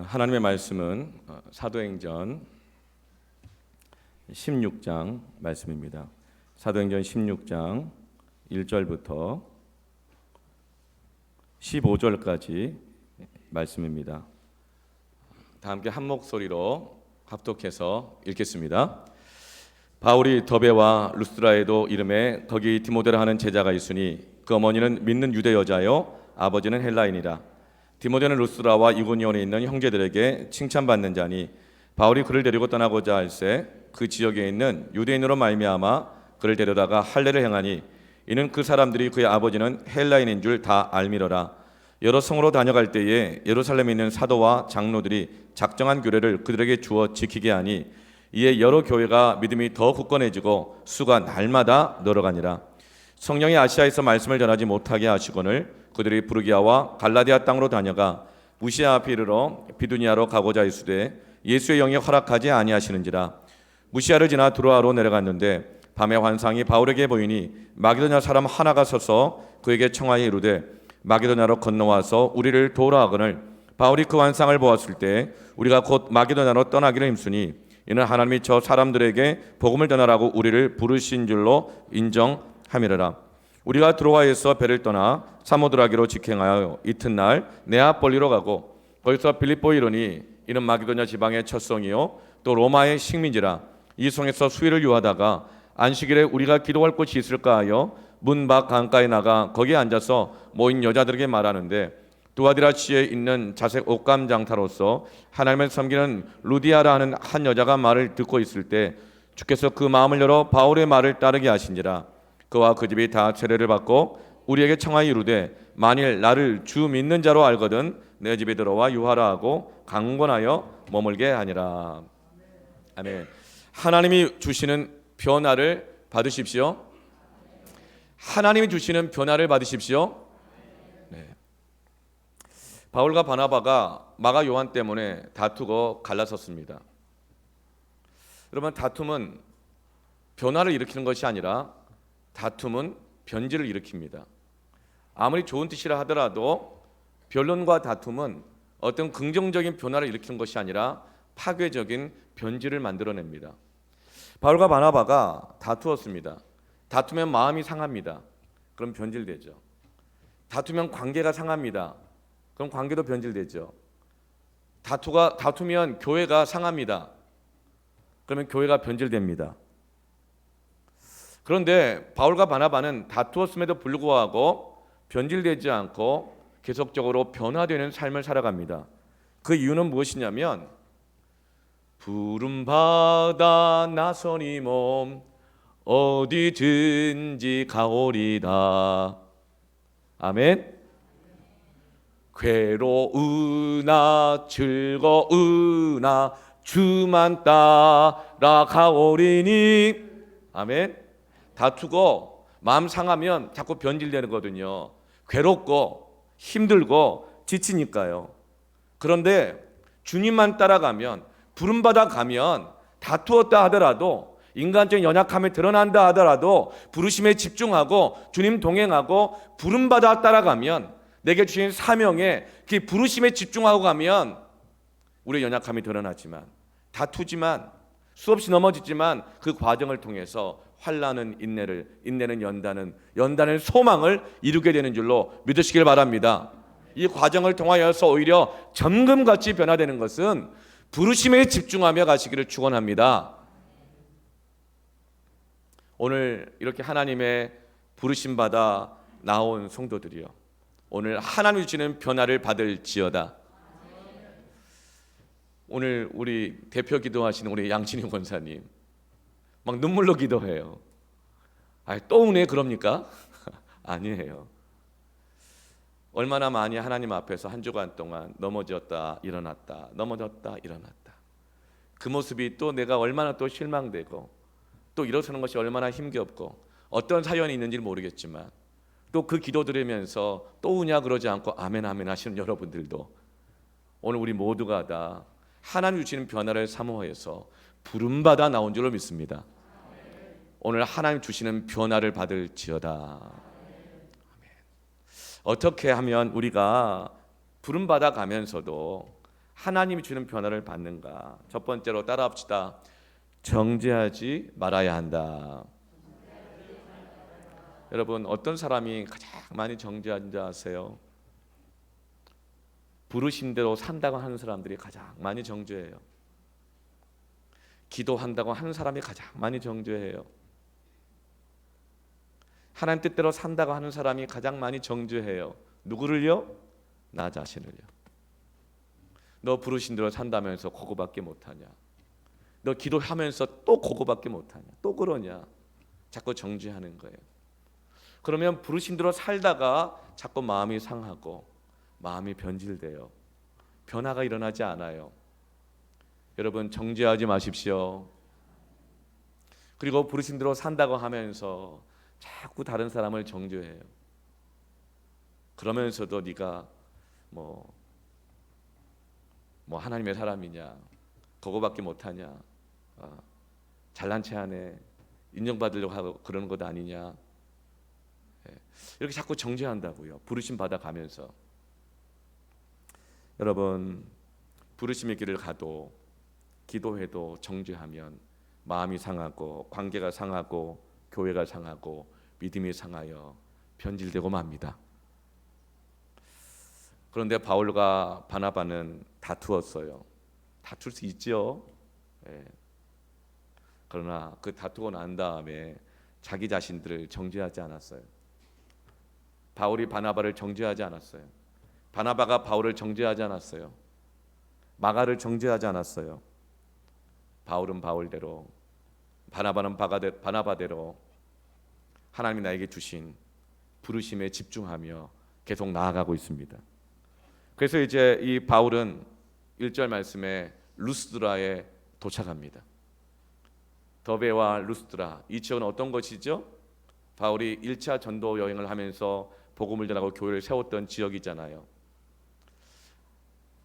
하나님의 말씀은 사도행전 16장 말씀입니다. 사도행전 16장 1절부터 15절까지 말씀입니다. 다 함께 한 목소리로 합독해서 읽겠습니다. 바울이 더베와 루스드라에도 이름에 거기 디모데라 하는 제자가 있으니 그 어머니는 믿는 유대 여자요 아버지는 헬라인이라. 디모데는 루스드라와 이고니온에 있는 형제들에게 칭찬받는 자니 바울이 그를 데리고 떠나고자 할새 그 지역에 있는 유대인으로 말미암아 그를 데려다가 할례를 행하니 이는 그 사람들이 그의 아버지는 헬라인인 줄 다 알미러라. 여러 성으로 다녀갈 때에 예루살렘에 있는 사도와 장로들이 작정한 규례를 그들에게 주어 지키게 하니 이에 여러 교회가 믿음이 더 굳건해지고 수가 날마다 늘어가니라. 성령이 아시아에서 말씀을 전하지 못하게 하시거늘 그들이 부르기아와 갈라디아 땅으로 다녀가 무시아 앞에 이르러 비두니아로 가고자 했으되 예수의 영이 허락하지 아니하시는지라. 무시아를 지나 두로아로 내려갔는데 밤에 환상이 바울에게 보이니 마게도냐 사람 하나가 서서 그에게 청하여 이르되 마게도냐로 건너와서 우리를 도우라 하거늘 바울이 그 환상을 보았을 때 우리가 곧 마게도냐로 떠나기를 힘쓰니 이는 하나님이 저 사람들에게 복음을 전하라고 우리를 부르신 줄로 인정함이라. 우리가 드로아에서 배를 떠나 사모드라기로 직행하여 이튿날 네아폴리로 가고 거기서 빌립보에 이르니 이는 마게도냐 지방의 첫 성이요 또 로마의 식민지라. 이 성에서 수일을 유하다가 안식일에 우리가 기도할 곳이 있을까 하여 문 밖 강가에 나가 거기에 앉아서 모인 여자들에게 말하는데 두아디라시에 있는 자색 옷감 장타로서 하나님을 섬기는 루디아라 하는 한 여자가 말을 듣고 있을 때 주께서 그 마음을 열어 바울의 말을 따르게 하신지라. 그와 그 집이 다 세례를 받고 우리에게 청하여 이르되 만일 나를 주 믿는 자로 알거든 내 집에 들어와 유하라 하고 강권하여 머물게 하니라. 아멘. 하나님이 주시는 변화를 받으십시오. 하나님이 주시는 변화를 받으십시오. 네. 바울과 바나바가 마가 요한 때문에 다투고 갈라섰습니다. 여러분, 다툼은 변화를 일으키는 것이 아니라 다툼은 변질을 일으킵니다. 아무리 좋은 뜻이라 하더라도 변론과 다툼은 어떤 긍정적인 변화를 일으키는 것이 아니라 파괴적인 변질을 만들어냅니다. 바울과 바나바가 다투었습니다. 다투면 마음이 상합니다. 그럼 변질되죠. 다투면 관계가 상합니다. 그럼 관계도 변질되죠. 다투면 교회가 상합니다. 그러면 교회가 변질됩니다. 그런데 바울과 바나바는 다투었음에도 불구하고 변질되지 않고 계속적으로 변화되는 삶을 살아갑니다. 그 이유는 무엇이냐면 부름받아 나서니 몸 어디든지 가오리다. 아멘. 괴로우나 즐거우나 주만 따라가오리니. 아멘. 다투고 마음 상하면 자꾸 변질되는 거거든요. 괴롭고 힘들고 지치니까요. 그런데 주님만 따라가면 부름받아 가면 다투었다 하더라도 인간적인 연약함이 드러난다 하더라도 부르심에 집중하고 주님 동행하고 부름받아 따라가면 내게 주신 사명에 그 부르심에 집중하고 가면 우리의 연약함이 드러나지만 다투지만 수없이 넘어지지만 그 과정을 통해서 환난은 인내는 연단은 소망을 이루게 되는 줄로 믿으시길 바랍니다. 이 과정을 통하여서 오히려 점금같이 변화되는 것은 부르심에 집중하며 가시기를 축원합니다. 오늘 이렇게 하나님의 부르심 받아 나온 성도들이요, 오늘 하나님이 주시는 변화를 받을지어다. 오늘 우리 대표 기도하시는 우리 양진희 권사님 막 눈물로 기도해요. 또 은혜 그럽니까? 아니에요. 얼마나 많이 하나님 앞에서 한 주간 동안 넘어졌다 일어났다 넘어졌다 일어났다. 그 모습이 또 내가 얼마나 또 실망되고 또 일어서는 것이 얼마나 힘겹고 어떤 사연이 있는지는 모르겠지만 또 그 기도 들으면서 또 우냐 그러지 않고 아멘 아멘 하시는 여러분들도 오늘 우리 모두가 다 하나님 주시는 변화를 사모해서 부름받아 나온 줄로 믿습니다. 오늘 하나님 주시는 변화를 받을지어다. 아멘. 어떻게 하면 우리가 부름받아 가면서도 하나님이 주는 변화를 받는가? 첫 번째로 따라합시다. 정죄하지 말아야 한다. 여러분, 어떤 사람이 가장 많이 정죄하는지 아세요? 부르심대로 산다고 하는 사람들이 가장 많이 정죄해요. 기도한다고 하는 사람이 가장 많이 정죄해요. 하나님 뜻대로 산다고 하는 사람이 가장 많이 정죄해요. 누구를요? 나 자신을요. 너 부르신 대로 산다면서 그거밖에 못하냐? 너 기도하면서 또 그거밖에 못하냐? 또 그러냐? 자꾸 정죄하는 거예요. 그러면 부르신 대로 살다가 자꾸 마음이 상하고 마음이 변질돼요. 변화가 일어나지 않아요. 여러분, 정죄하지 마십시오. 그리고 부르신 대로 산다고 하면서 자꾸 다른 사람을 정죄해요. 그러면서도 네가 뭐 하나님의 사람이냐, 그거밖에 못하냐, 잘난 체 하네, 인정받으려고 하고 그러는 것 아니냐, 이렇게 자꾸 정죄한다고요. 부르심 받아가면서. 여러분, 부르심의 길을 가도 기도해도 정죄하면 마음이 상하고 관계가 상하고 교회가 상하고 믿음이 상하여 변질되고 맙니다. 그런데 바울과 바나바는 다투었어요. 다툴 수 있죠. 그러나 그 다투고 난 다음에 자기 자신들을 정죄하지 않았어요. 바울이 바나바를 정죄하지 않았어요. 바나바가 바울을 정죄하지 않았어요. 마가를 정죄하지 않았어요. 바울은 바울대로, 바나바는 바나바대로 하나님이 나에게 주신 부르심에 집중하며 계속 나아가고 있습니다. 그래서 이제 이 바울은 1절 말씀에 루스드라에 도착합니다. 더베와 루스드라, 이 지역은 어떤 것이죠? 바울이 1차 전도 여행을 하면서 복음을 전하고 교회를 세웠던 지역이잖아요.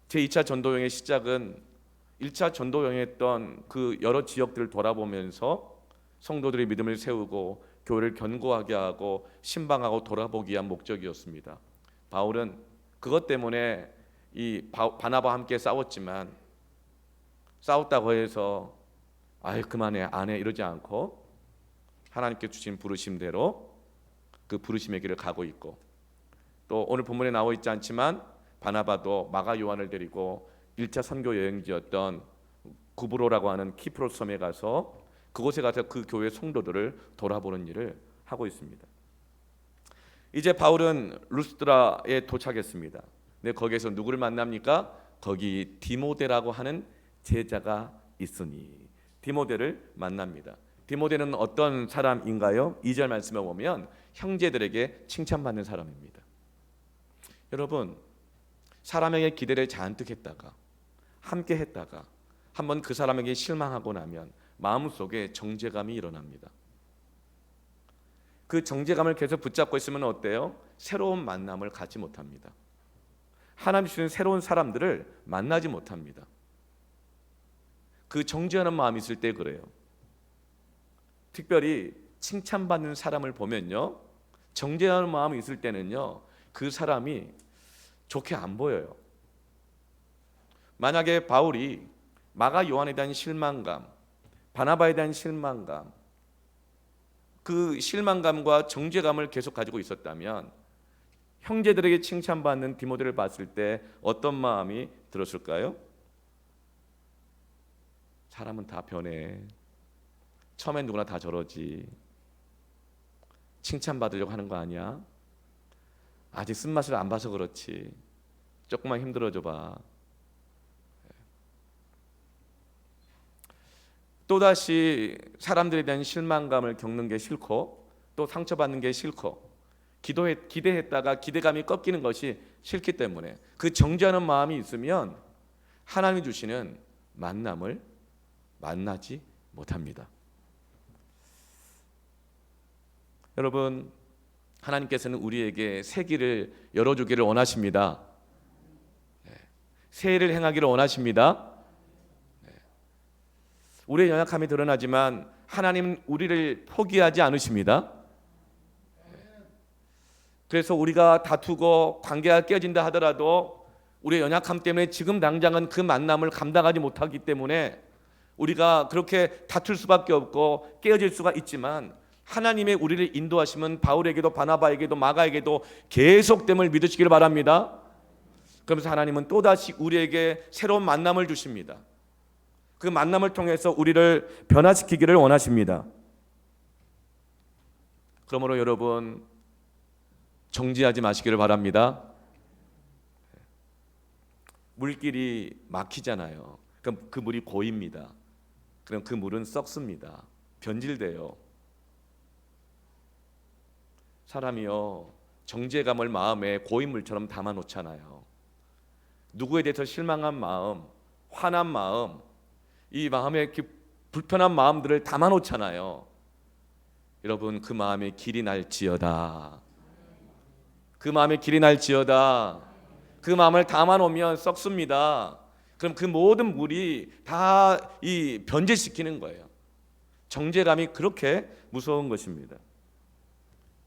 제2차 전도 여행의 시작은 1차 전도 여행했던 그 여러 지역들을 돌아보면서 성도들의 믿음을 세우고 교회를 견고하게 하고 신방하고 돌아보기 위한 목적이었습니다. 바울은 그것 때문에 이 바나바와 함께 싸웠지만 싸웠다고 해서 그만해 안 해 이러지 않고 하나님께 주신 부르심대로 그 부르심의 길을 가고 있고, 또 오늘 본문에 나와 있지 않지만 바나바도 마가 요한을 데리고 1차 선교 여행지였던 구브로라고 하는 키프로스 섬에 가서 그곳에 가서 그 교회 성도들을 돌아보는 일을 하고 있습니다. 이제 바울은 루스드라에 도착했습니다. 근데 거기에서 누구를 만납니까? 거기 디모데라고 하는 제자가 있으니 디모데를 만납니다. 디모데는 어떤 사람인가요? 2절 말씀에 보면 형제들에게 칭찬받는 사람입니다. 여러분, 사람에게 기대를 잔뜩 했다가 함께 했다가 한번 그 사람에게 실망하고 나면 마음속에 정죄감이 일어납니다. 그 정죄감을 계속 붙잡고 있으면 어때요? 새로운 만남을 갖지 못합니다. 하나님 주시는 새로운 사람들을 만나지 못합니다. 그 정죄하는 마음이 있을 때 그래요. 특별히 칭찬받는 사람을 보면요, 정죄하는 마음이 있을 때는요, 그 사람이 좋게 안 보여요. 만약에 바울이 마가 요한에 대한 실망감, 바나바에 대한 실망감, 그 실망감과 정죄감을 계속 가지고 있었다면 형제들에게 칭찬받는 디모데를 봤을 때 어떤 마음이 들었을까요? 사람은 다 변해. 처음엔 누구나 다 저러지. 칭찬받으려고 하는 거 아니야? 아직 쓴맛을 안 봐서 그렇지. 조금만 힘들어져 봐. 또다시 사람들에 대한 실망감을 겪는 게 싫고 또 상처받는 게 싫고 기대했다가 기대감이 꺾이는 것이 싫기 때문에 그 정죄하는 마음이 있으면 하나님이 주시는 만남을 만나지 못합니다. 여러분, 하나님께서는 우리에게 새 길을 열어주기를 원하십니다. 새 일을 행하기를 원하십니다. 우리의 연약함이 드러나지만 하나님은 우리를 포기하지 않으십니다. 그래서 우리가 다투고 관계가 깨진다 하더라도 우리의 연약함 때문에 지금 당장은 그 만남을 감당하지 못하기 때문에 우리가 그렇게 다툴 수밖에 없고 깨어질 수가 있지만, 하나님의 우리를 인도하시면 바울에게도 바나바에게도 마가에게도 계속됨을 믿으시길 바랍니다. 그러면서 하나님은 또다시 우리에게 새로운 만남을 주십니다. 그 만남을 통해서 우리를 변화시키기를 원하십니다. 그러므로 여러분, 정지하지 마시기를 바랍니다. 물길이 막히잖아요. 그럼 그 물이 고입니다. 그럼 그 물은 썩습니다. 변질돼요. 사람이요, 정죄감을 마음에 고인물처럼 담아놓잖아요. 누구에 대해서 실망한 마음, 화난 마음, 이 마음에 불편한 마음들을 담아놓잖아요. 여러분, 그 마음에 길이 날지어다. 그 마음에 길이 날지어다. 그 마음을 담아놓으면 썩습니다. 그럼 그 모든 물이 다 이 변질시키는 거예요. 정죄감이 그렇게 무서운 것입니다.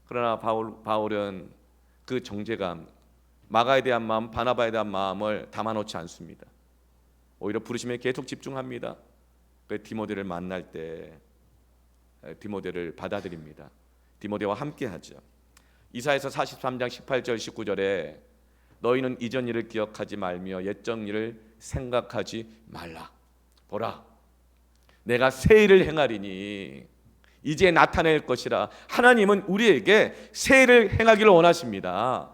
그러나 바울은 그 정죄감, 마가에 대한 마음, 바나바에 대한 마음을 담아놓지 않습니다. 오히려 부르심에 계속 집중합니다. 그 디모데를 만날 때 디모데를 받아들입니다. 디모데와 함께하죠. 이사야서 43장 18절 19절에 너희는 이전 일을 기억하지 말며 옛적 일을 생각하지 말라. 보라, 내가 새 일을 행하리니 이제 나타낼 것이라. 하나님은 우리에게 새 일을 행하기를 원하십니다.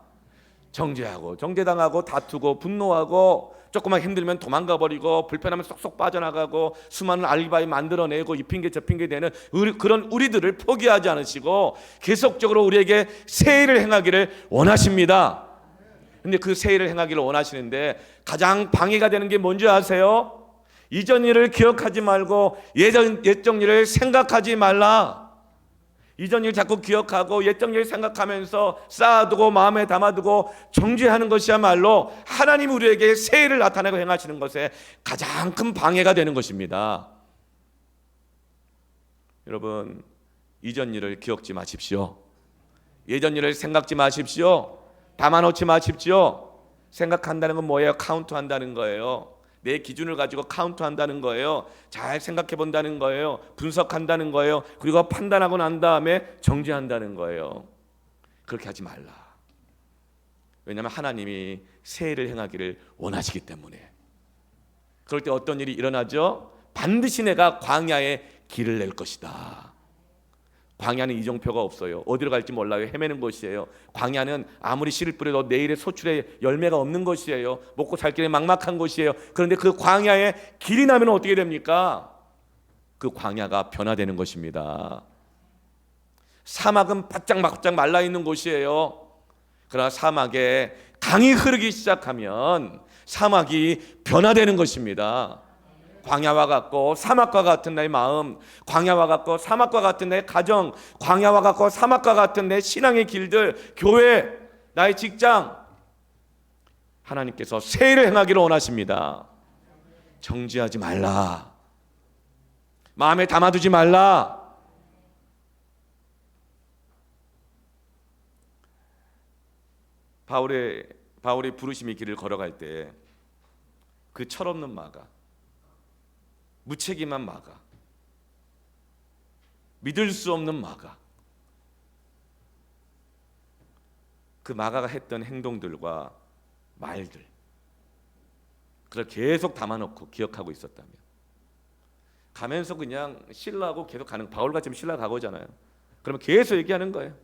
정죄하고 정죄당하고 다투고 분노하고 조금만 힘들면 도망가 버리고 불편하면 쏙쏙 빠져나가고 수많은 알리바이 만들어내고 이 핑계 저 핑계 대는 그런 우리들을 포기하지 않으시고 계속적으로 우리에게 새 일을 행하기를 원하십니다. 근데 그 새 일을 행하기를 원하시는데 가장 방해가 되는 게 뭔지 아세요? 이전 일을 기억하지 말고 옛적 일을 생각하지 말라. 이전 일 자꾸 기억하고 옛적 일 생각하면서 쌓아두고 마음에 담아두고 정죄하는 것이야말로 하나님 우리에게 새 일을 나타내고 행하시는 것에 가장 큰 방해가 되는 것입니다. 여러분, 이전 일을 기억지 마십시오. 예전 일을 생각지 마십시오. 담아놓지 마십시오. 생각한다는 건 뭐예요? 카운트한다는 거예요. 내 기준을 가지고 카운트한다는 거예요. 잘 생각해 본다는 거예요. 분석한다는 거예요. 그리고 판단하고 난 다음에 정죄한다는 거예요. 그렇게 하지 말라. 왜냐하면 하나님이 새 일을 행하기를 원하시기 때문에. 그럴 때 어떤 일이 일어나죠? 반드시 내가 광야에 길을 낼 것이다. 광야는 이정표가 없어요. 어디로 갈지 몰라요. 헤매는 곳이에요. 광야는 아무리 씨를 뿌려도 내일의 소출에 열매가 없는 곳이에요. 먹고 살 길이 막막한 곳이에요. 그런데 그 광야에 길이 나면 어떻게 됩니까? 그 광야가 변화되는 것입니다. 사막은 바짝바짝 말라있는 곳이에요. 그러나 사막에 강이 흐르기 시작하면 사막이 변화되는 것입니다. 광야와 같고 사막과 같은 내 마음, 광야와 같고 사막과 같은 내 가정, 광야와 같고 사막과 같은 내 신앙의 길들, 교회, 나의 직장, 하나님께서 새 일을 행하기를 원하십니다. 정지하지 말라. 마음에 담아두지 말라. 바울의 부르심의 길을 걸어갈 때 그 철없는 마가, 무책임한 마가, 믿을 수 없는 마가, 그 마가가 했던 행동들과 말들, 그걸 계속 담아놓고 기억하고 있었다면, 가면서 그냥 신라하고 계속 가는, 바울같이 신라 가고잖아요. 그러면 계속 얘기하는 거예요.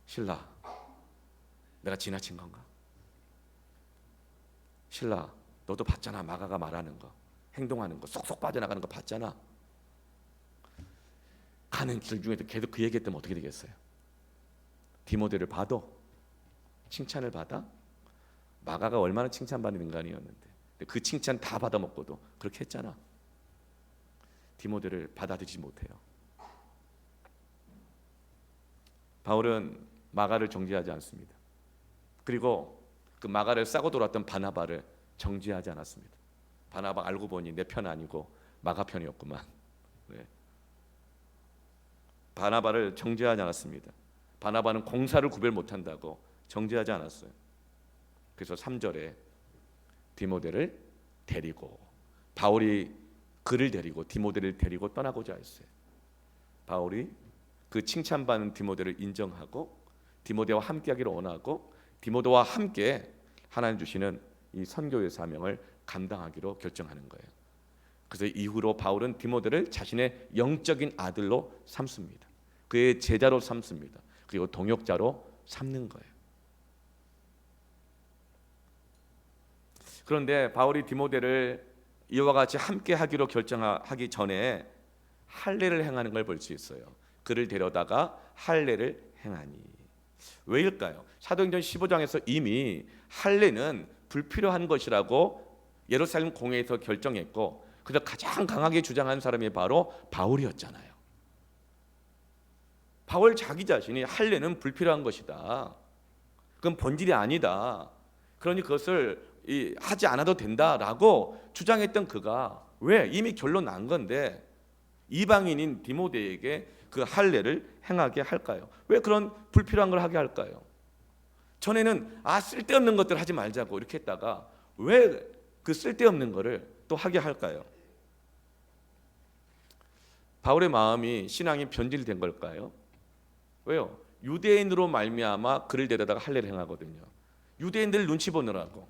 신라, 내가 지나친 건가? 신라, 너도 봤잖아. 마가가 말하는 거, 행동하는 거, 쏙쏙 빠져나가는 거 봤잖아. 가는 길 중에도 계속 그 얘기했다면 어떻게 되겠어요? 디모데를 봐도 칭찬을 받아? 마가가 얼마나 칭찬받는 인간이었는데 그 칭찬 다 받아먹고도 그렇게 했잖아. 디모데를 받아들이지 못해요. 바울은 마가를 정죄하지 않습니다. 그리고 그 마가를 싸고 돌았던 바나바를 정죄하지 않았습니다. 바나바 알고 보니 내 편 아니고 마가 편이었구만. 네. 바나바를 정죄하지 않았습니다. 바나바는 공사를 구별 못한다고 정죄하지 않았어요. 그래서 3절에 디모데를 데리고, 바울이 그를 데리고 디모데를 데리고 떠나고자 했어요. 바울이 그 칭찬받는 디모데를 인정하고 디모데와 함께하기를 원하고 디모데와 함께 하나님 주시는 이 선교의 사명을 감당하기로 결정하는 거예요. 그래서 이후로 바울은 디모데를 자신의 영적인 아들로 삼습니다. 그의 제자로 삼습니다. 그리고 동역자로 삼는 거예요. 그런데 바울이 디모데를 이와 같이 함께 하기로 결정하기 전에 할례를 행하는 걸 볼 수 있어요. 그를 데려다가 할례를 행하니. 왜일까요? 사도행전 15장에서 이미 할례는 불필요한 것이라고 예루살렘 공회에서 결정했고, 그래서 가장 강하게 주장한 사람이 바로 바울이었잖아요. 바울 자기 자신이 할례는 불필요한 것이다, 그건 본질이 아니다, 그러니 그것을 하지 않아도 된다라고 주장했던 그가 왜 이미 결론 난 건데 이방인인 디모데에게 그 할례를 행하게 할까요? 왜 그런 불필요한 걸 하게 할까요? 전에는 쓸데없는 것들 하지 말자고 이렇게 했다가 왜 그 쓸데없는 거를 또 하게 할까요? 바울의 마음이, 신앙이 변질된 걸까요? 왜요? 유대인으로 말미암아 그를 데려다가 할례를 행하거든요. 유대인들 눈치 보느라고.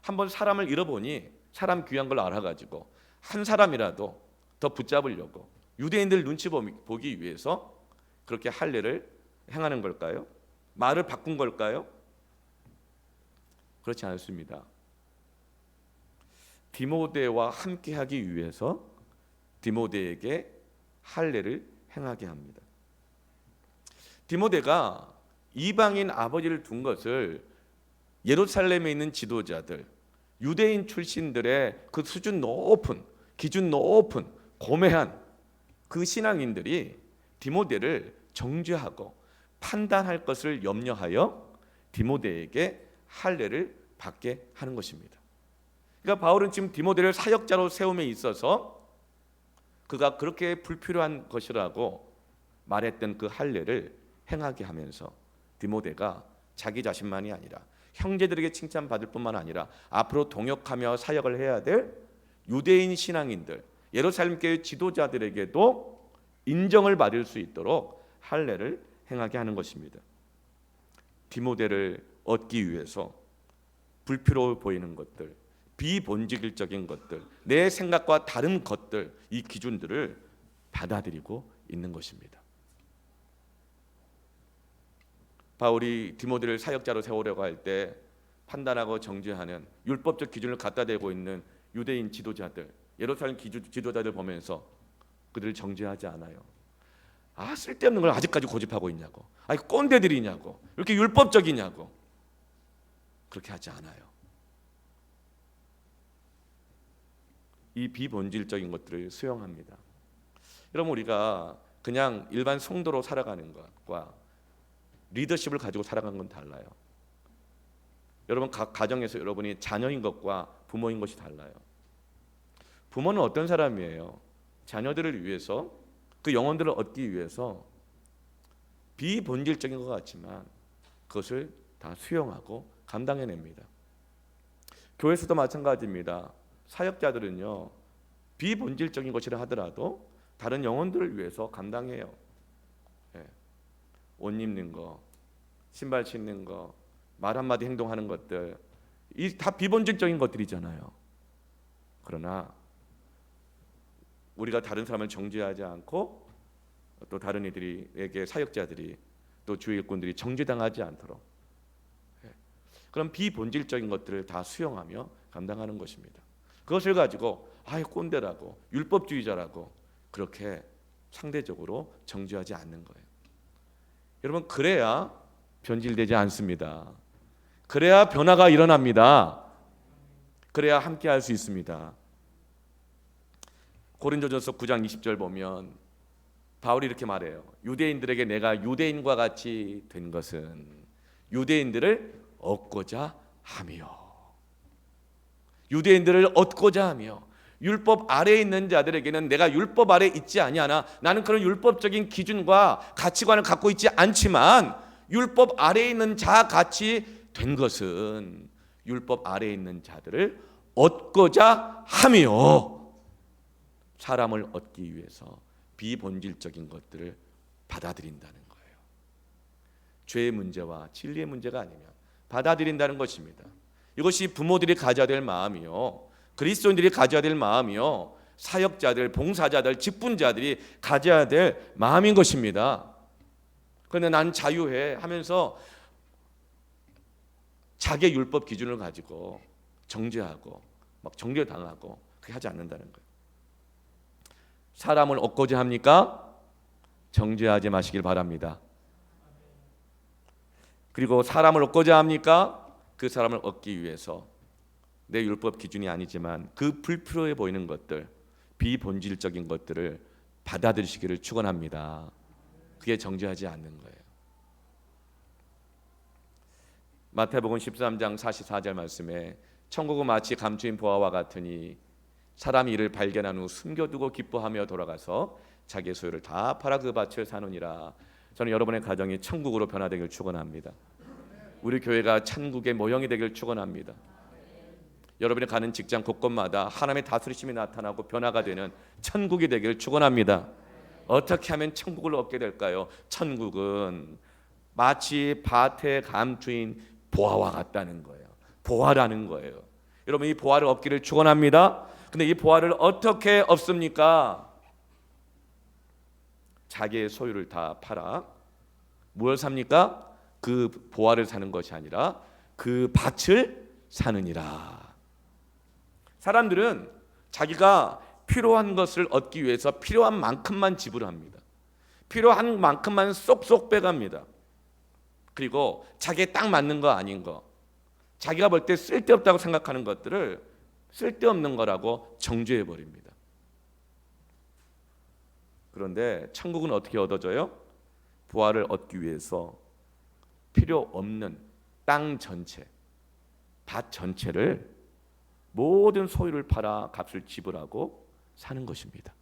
한번 사람을 잃어보니 사람 귀한 걸 알아가지고 한 사람이라도 더 붙잡으려고 유대인들 눈치 보기 위해서 그렇게 할례를 행하는 걸까요? 말을 바꾼 걸까요? 그렇지 않습니다. 디모데와 함께하기 위해서 디모데에게 할례를 행하게 합니다. 디모데가 이방인 아버지를 둔 것을 예루살렘에 있는 지도자들, 유대인 출신들의 그 수준 높은, 기준 높은 고매한 그 신앙인들이 디모데를 정죄하고 판단할 것을 염려하여 디모데에게 할례를 받게 하는 것입니다. 그러니까 바울은 지금 디모데를 사역자로 세움에 있어서 그가 그렇게 불필요한 것이라고 말했던 그 할례를 행하게 하면서 디모데가 자기 자신만이 아니라 형제들에게 칭찬받을 뿐만 아니라 앞으로 동역하며 사역을 해야 될 유대인 신앙인들, 예루살렘 교회 지도자들에게도 인정을 받을 수 있도록 할례를 행하게 하는 것입니다. 디모데를 얻기 위해서 불필요해 보이는 것들, 비본질적인 것들, 내 생각과 다른 것들, 이 기준들을 받아들이고 있는 것입니다. 바울이 디모데를 사역자로 세우려고 할 때 판단하고 정죄하는 율법적 기준을 갖다 대고 있는 유대인 지도자들, 예루살렘 지도자들 보면서 그들을 정죄하지 않아요. 쓸데없는 걸 아직까지 고집하고 있냐고, 꼰대들이냐고, 이렇게 율법적이냐고, 그렇게 하지 않아요. 이 비본질적인 것들을 수용합니다. 여러분, 우리가 그냥 일반 성도로 살아가는 것과 리더십을 가지고 살아가는 건 달라요. 여러분, 각 가정에서 여러분이 자녀인 것과 부모인 것이 달라요. 부모는 어떤 사람이에요? 자녀들을 위해서, 그 영혼들을 얻기 위해서 비본질적인 것 같지만 그것을 다 수용하고 감당해냅니다. 교회에서도 마찬가지입니다. 사역자들은요, 비본질적인 것이라 하더라도 다른 영혼들을 위해서 감당해요. 옷 입는 거, 신발 신는 거, 말 한마디 행동하는 것들, 이 다 비본질적인 것들이잖아요. 그러나 우리가 다른 사람을 정죄하지 않고 또 다른 이들에게, 사역자들이 또 주의 일꾼들이 정죄당하지 않도록 그런 비본질적인 것들을 다 수용하며 감당하는 것입니다. 그것을 가지고 꼰대라고, 율법주의자라고 그렇게 상대적으로 정죄하지 않는 거예요. 여러분, 그래야 변질되지 않습니다. 그래야 변화가 일어납니다. 그래야 함께 할 수 있습니다. 고린도전서 9장 20절 보면 바울이 이렇게 말해요. 유대인들에게 내가 유대인과 같이 된 것은 유대인들을 얻고자 하며, 유대인들을 얻고자 하며, 율법 아래에 있는 자들에게는 내가 율법 아래에 있지 아니하나, 나는 그런 율법적인 기준과 가치관을 갖고 있지 않지만 율법 아래에 있는 자 같이 된 것은 율법 아래에 있는 자들을 얻고자 하며, 사람을 얻기 위해서 비본질적인 것들을 받아들인다는 거예요. 죄의 문제와 진리의 문제가 아니면 받아들인다는 것입니다. 이것이 부모들이 가져야 될 마음이요, 그리스도인들이 가져야 될 마음이요, 사역자들, 봉사자들, 직분자들이 가져야 될 마음인 것입니다. 그런데 난 자유해 하면서 자기의 율법 기준을 가지고 정죄하고 막 정죄당하고 그렇게 하지 않는다는 거예요. 사람을 얻고자 합니까? 정죄하지 마시길 바랍니다. 그리고 사람을 얻고자 합니까? 그 사람을 얻기 위해서 내 율법 기준이 아니지만 그 불필요해 보이는 것들, 비본질적인 것들을 받아들이시기를 축원합니다. 그게 정죄하지 않는 거예요. 마태복음 13장 44절 말씀에 천국은 마치 감추인 보화와 같으니 사람이 이를 발견한 후 숨겨두고 기뻐하며 돌아가서 자기의 소유를 다 팔아 그 밭을 사느니라. 저는 여러분의 가정이 천국으로 변화되길 축원합니다. 우리 교회가 천국의 모형이 되길 축원합니다. 여러분이 가는 직장 곳곳마다 하나님의 다스리심이 나타나고 변화가 되는 천국이 되길 축원합니다. 어떻게 하면 천국을 얻게 될까요? 천국은 마치 밭에 감추인 보화와 같다는 거예요. 보화라는 거예요. 여러분, 이 보화를 얻기를 축원합니다. 근데 이 보화를 어떻게 얻습니까? 자기의 소유를 다 팔아 무엇을 삽니까? 그 보화를 사는 것이 아니라 그 밭을 사느니라. 사람들은 자기가 필요한 것을 얻기 위해서 필요한 만큼만 지불합니다. 필요한 만큼만 쏙쏙 빼갑니다. 그리고 자기에 딱 맞는 거 아닌 거, 자기가 볼 때 쓸데없다고 생각하는 것들을 쓸데없는 거라고 정죄해 버립니다. 그런데 천국은 어떻게 얻어져요? 부활을 얻기 위해서 필요 없는 땅 전체, 밭 전체를 모든 소유를 팔아 값을 지불하고 사는 것입니다.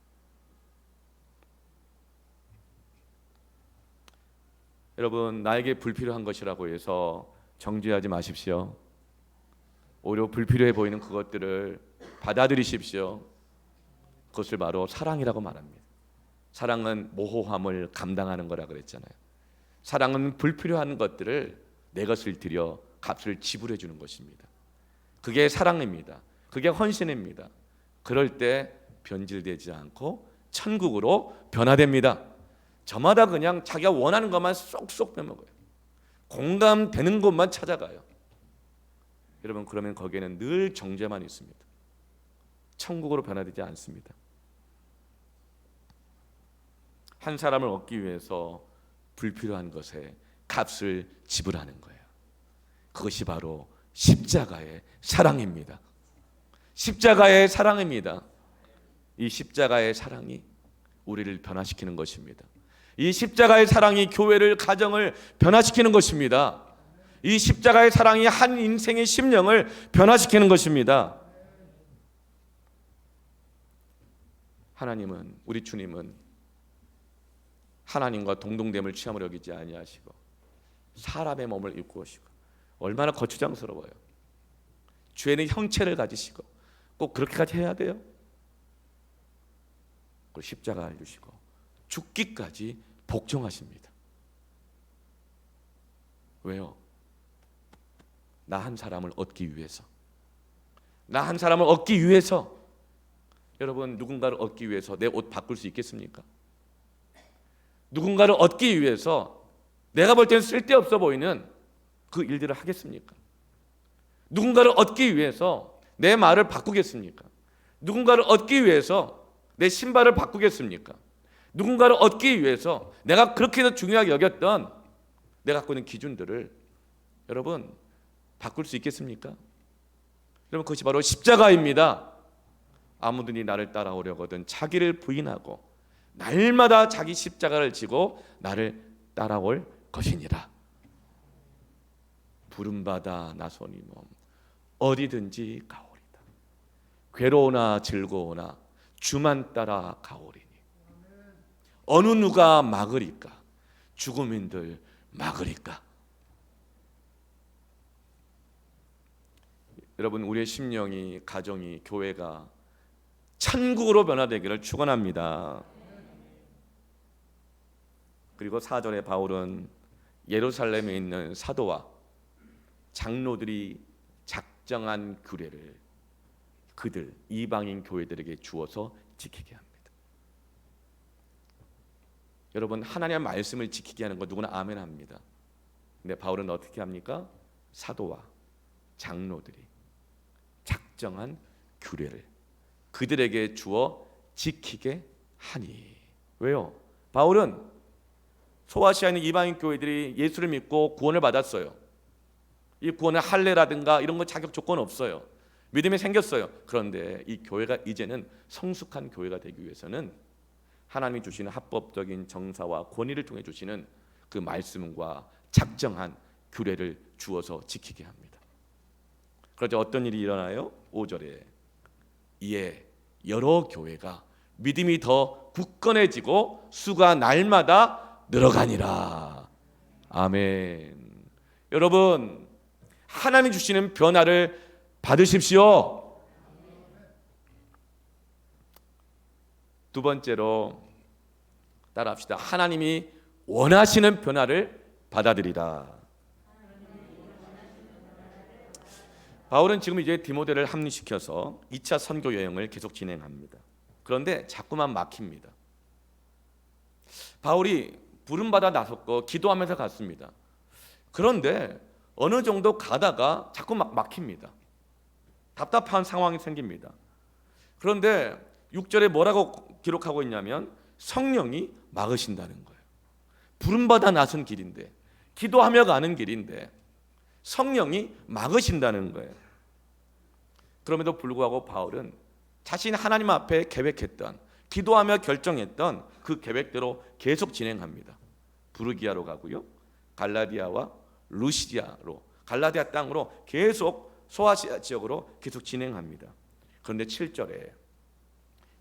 여러분, 나에게 불필요한 것이라고 해서 정죄하지 마십시오. 오히려 불필요해 보이는 그것들을 받아들이십시오. 그것을 바로 사랑이라고 말합니다. 사랑은 모호함을 감당하는 거라 그랬잖아요. 사랑은 불필요한 것들을 내 것을 들여 값을 지불해 주는 것입니다. 그게 사랑입니다. 그게 헌신입니다. 그럴 때 변질되지 않고 천국으로 변화됩니다. 저마다 그냥 자기가 원하는 것만 쏙쏙 빼먹어요. 공감되는 곳만 찾아가요. 여러분, 그러면 거기에는 늘 정죄만 있습니다. 천국으로 변화되지 않습니다. 한 사람을 얻기 위해서 불필요한 것에 값을 지불하는 거예요. 그것이 바로 십자가의 사랑입니다. 십자가의 사랑입니다. 이 십자가의 사랑이 우리를 변화시키는 것입니다. 이 십자가의 사랑이 교회를, 가정을 변화시키는 것입니다. 이 십자가의 사랑이 한 인생의 심령을 변화시키는 것입니다. 하나님은, 우리 주님은 하나님과 동등됨을 취함으로 여기지 아니하시고 사람의 몸을 입고 오시고, 얼마나 거추장스러워요. 죄는 형체를 가지시고 꼭 그렇게까지 해야 돼요? 그리고 십자가를 주시고 죽기까지 복종하십니다. 왜요? 나 한 사람을 얻기 위해서. 나 한 사람을 얻기 위해서. 여러분, 누군가를 얻기 위해서 내 옷 바꿀 수 있겠습니까? 누군가를 얻기 위해서 내가 볼 때는 쓸데없어 보이는 그 일들을 하겠습니까? 누군가를 얻기 위해서 내 말을 바꾸겠습니까? 누군가를 얻기 위해서 내 신발을 바꾸겠습니까? 누군가를 얻기 위해서 내가 그렇게 중요하게 여겼던 내가 갖고 있는 기준들을 여러분 바꿀 수 있겠습니까? 여러분, 그것이 바로 십자가입니다. 아무든지 나를 따라오려거든 자기를 부인하고 날마다 자기 십자가를 지고 나를 따라올 것이니라. 부름받아 나서니 몸 어디든지 가오리다. 괴로우나 즐거우나 주만 따라 가오리니 어느 누가 막으리까? 죽음인들 막으리까? 여러분, 우리의 심령이, 가정이, 교회가 천국으로 변화되기를 축원합니다. 그리고 4절에 바울은 예루살렘에 있는 사도와 장로들이 작정한 규례를 그들 이방인 교회들에게 주어서 지키게 합니다. 여러분, 하나님의 말씀을 지키게 하는 거 누구나 아멘 합니다. 근데 바울은 어떻게 합니까? 사도와 장로들이 작정한 규례를 그들에게 주어 지키게 하니. 왜요? 바울은 소아시아에 있는 이방인 교회들이 예수를 믿고 구원을 받았어요. 이 구원의 할례라든가 이런 거 자격 조건 없어요. 믿음이 생겼어요. 그런데 이 교회가 이제는 성숙한 교회가 되기 위해서는 하나님이 주시는 합법적인 정사와 권위를 통해 주시는 그 말씀과 작정한 규례를 주어서 지키게 합니다. 그러자 어떤 일이 일어나요? 5절에 이에 여러 교회가 믿음이 더 굳건해지고 수가 날마다 늘어가니라. 아멘. 여러분, 하나님이 주시는 변화를 받으십시오. 두 번째로 따라합시다. 하나님이 원하시는 변화를 받아들이라. 바울은 지금 이제 디모데를 합류시켜서 2차 선교 여행을 계속 진행합니다. 그런데 자꾸만 막힙니다. 바울이 부름받아 나섰고 기도하면서 갔습니다. 그런데 어느 정도 가다가 자꾸 막힙니다. 답답한 상황이 생깁니다. 그런데 6절에 뭐라고 기록하고 있냐면 성령이 막으신다는 거예요. 부름받아 나선 길인데, 기도하며 가는 길인데 성령이 막으신다는 거예요. 그럼에도 불구하고 바울은 자신 하나님 앞에 계획했던, 기도하며 결정했던 그 계획대로 계속 진행합니다. 부르기아로 가고요, 갈라디아와 루시아로, 갈라디아 땅으로 계속 소아시아 지역으로 계속 진행합니다. 그런데 7절에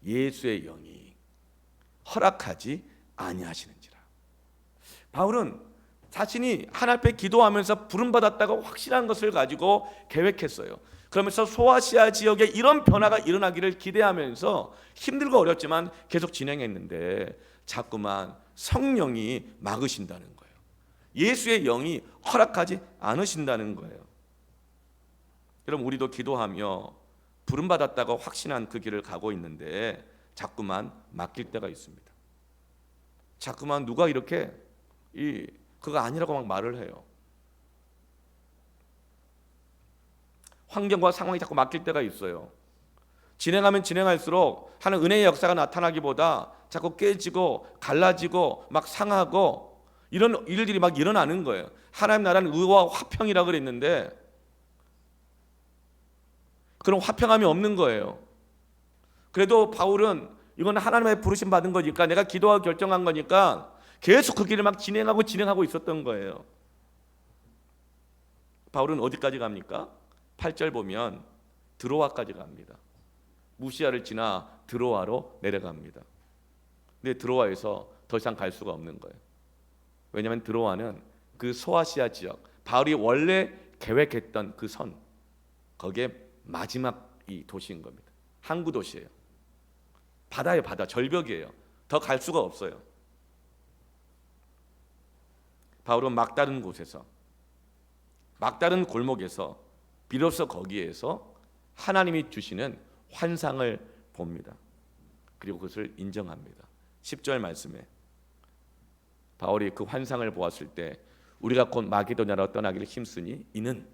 예수의 영이 허락하지 아니하시는지라. 바울은 자신이 하나님 앞에 기도하면서 부름받았다고 확실한 것을 가지고 계획했어요. 그러면서 소아시아 지역에 이런 변화가 일어나기를 기대하면서 힘들고 어렵지만 계속 진행했는데 자꾸만 성령이 막으신다는 거예요. 예수의 영이 허락하지 않으신다는 거예요. 여러분, 우리도 기도하며 부름받았다고 확신한 그 길을 가고 있는데 자꾸만 막힐 때가 있습니다. 자꾸만 누가 이렇게 그거 아니라고 막 말을 해요. 환경과 상황이 자꾸 막힐 때가 있어요. 진행하면 진행할수록 하는 은혜의 역사가 나타나기보다 자꾸 깨지고 갈라지고 막 상하고 이런 일들이 막 일어나는 거예요. 하나님 나라는 의와 화평이라 그랬는데 그런 화평함이 없는 거예요. 그래도 바울은 이건 하나님의 부르심 받은 거니까, 내가 기도하고 결정한 거니까 계속 그 길을 막 진행하고 있었던 거예요. 바울은 어디까지 갑니까? 8절 보면 드로아까지 갑니다. 무시아를 지나 드로아로 내려갑니다. 근데 드로아에서 더 이상 갈 수가 없는 거예요. 왜냐하면 드로아는 그 소아시아 지역, 바울이 원래 계획했던 그 선, 거기에 마지막 이 도시인 겁니다. 항구 도시예요. 바다예요, 바다, 절벽이에요. 더 갈 수가 없어요. 바울은 막다른 곳에서, 막다른 골목에서 비로소 거기에서 하나님이 주시는 환상을 봅니다. 그리고 그것을 인정합니다. 10절 말씀에 바울이 그 환상을 보았을 때 우리가 곧 마게도냐로 떠나기를 힘쓰니 이는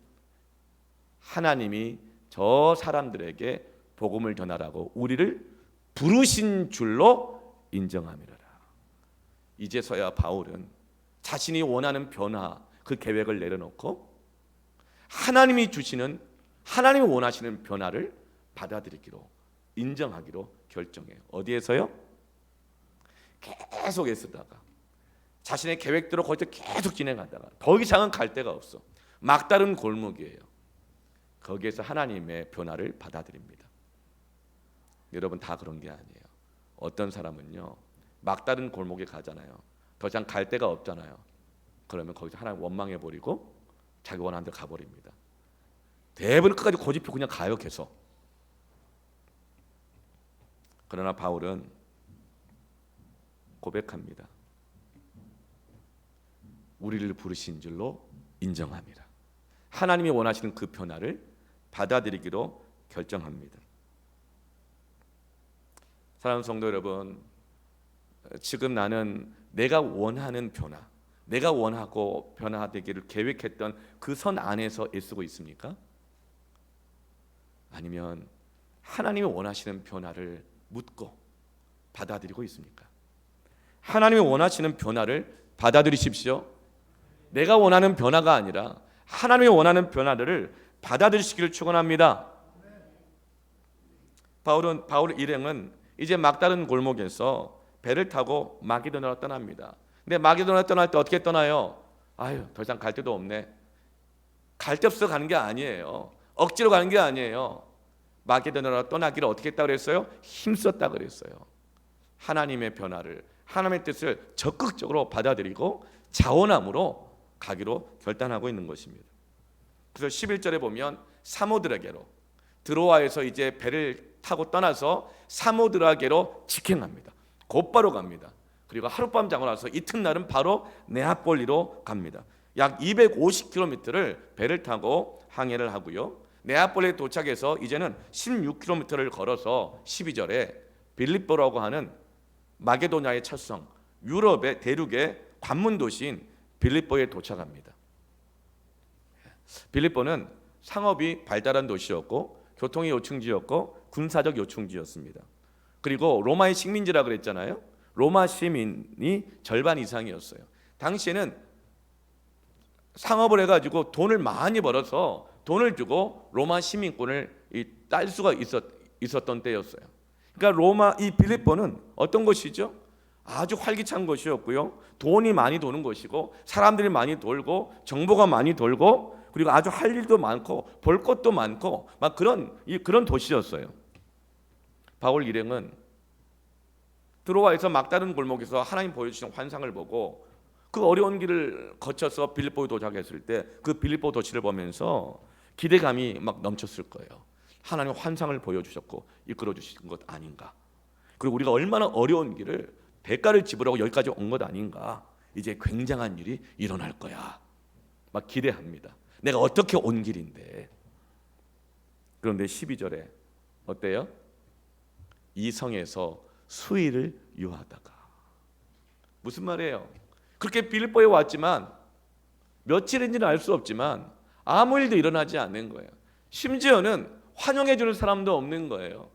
하나님이 저 사람들에게 복음을 전하라고 우리를 부르신 줄로 인정함이라. 이제서야 바울은 자신이 원하는 변화, 그 계획을 내려놓고 하나님이 주시는, 하나님이 원하시는 변화를 받아들이기로, 인정하기로 결정해요. 어디에서요? 계속 애쓰다가 자신의 계획대로 거기서 계속 진행하다가 더 이상은 갈 데가 없어. 막다른 골목이에요. 거기에서 하나님의 변화를 받아들입니다. 여러분, 다 그런 게 아니에요. 어떤 사람은요, 막다른 골목에 가잖아요. 더 이상 갈 데가 없잖아요. 그러면 거기서 하나님 원망해버리고 자기 원하는 데 가버립니다. 대부분 끝까지 고집피고 그냥 가요, 계속. 그러나 바울은 고백합니다. 우리를 부르신 줄로 인정합니다. 하나님이 원하시는 그 변화를 받아들이기로 결정합니다. 사랑하는 성도 여러분, 지금 나는 내가 원하는 변화, 내가 원하고 변화되기를 계획했던 그 선 안에서 애쓰고 있습니까? 아니면 하나님이 원하시는 변화를 묻고 받아들이고 있습니까? 하나님이 원하시는 변화를 받아들이십시오. 내가 원하는 변화가 아니라 하나님이 원하는 변화를 받아들이시기를 축원합니다. 바울 일행은 이제 막다른 골목에서 배를 타고 마게도냐로 떠납니다. 근데 마게도냐로 떠날 때 어떻게 떠나요? 아유, 더 이상 갈 데도 없네. 갈 데 없어 가는 게 아니에요. 억지로 가는 게 아니에요. 마게도냐로 떠나기를 어떻게 했다고 그랬어요? 힘썼다고 그랬어요. 하나님의 변화를, 하나님의 뜻을 적극적으로 받아들이고 자원함으로 가기로 결단하고 있는 것입니다. 그래서 11절에 보면 사모드라게로, 드로아에서 이제 배를 타고 떠나서 사모드라게로 직행합니다. 곧바로 갑니다. 그리고 하룻밤 자고 나서 이튿날은 바로 네아폴리로 갑니다. 약 250km를 배를 타고 항해를 하고요. 네아폴리에 도착해서 이제는 16km를 걸어서 12절에 빌립보라고 하는 마게도냐의 첫성, 유럽의 대륙의 관문 도시인 빌립보에 도착합니다. 빌립보는 상업이 발달한 도시였고 교통의 요충지였고 군사적 요충지였습니다. 그리고 로마의 식민지라 그랬잖아요. 로마 시민이 절반 이상이었어요. 당시에는 상업을 해가지고 돈을 많이 벌어서 돈을 주고 로마 시민권을 딸 수가 있었던 때였어요. 그러니까 이 빌립보는 어떤 곳이죠? 아주 활기찬 곳이었고요. 돈이 많이 도는 곳이고 사람들이 많이 돌고 정보가 많이 돌고 그리고 아주 할 일도 많고 볼 것도 많고 막 그런 도시였어요. 바울 일행은 드로아에서 막다른 골목에서 하나님 보여주신 환상을 보고 그 어려운 길을 거쳐서 빌립보에 도착했을 때 그 빌립보 도시를 보면서 기대감이 막 넘쳤을 거예요. 하나님 환상을 보여주셨고 이끌어 주신 것 아닌가. 그리고 우리가 얼마나 어려운 길을 대가를 지불하고 여기까지 온 것 아닌가. 이제 굉장한 일이 일어날 거야. 막 기대합니다. 내가 어떻게 온 길인데. 그런데 12절에 어때요? 이 성에서 수일을 유하다가. 무슨 말이에요? 그렇게 빌립보에 왔지만 며칠인지는 알 수 없지만 아무 일도 일어나지 않는 거예요. 심지어는 환영해 주는 사람도 없는 거예요.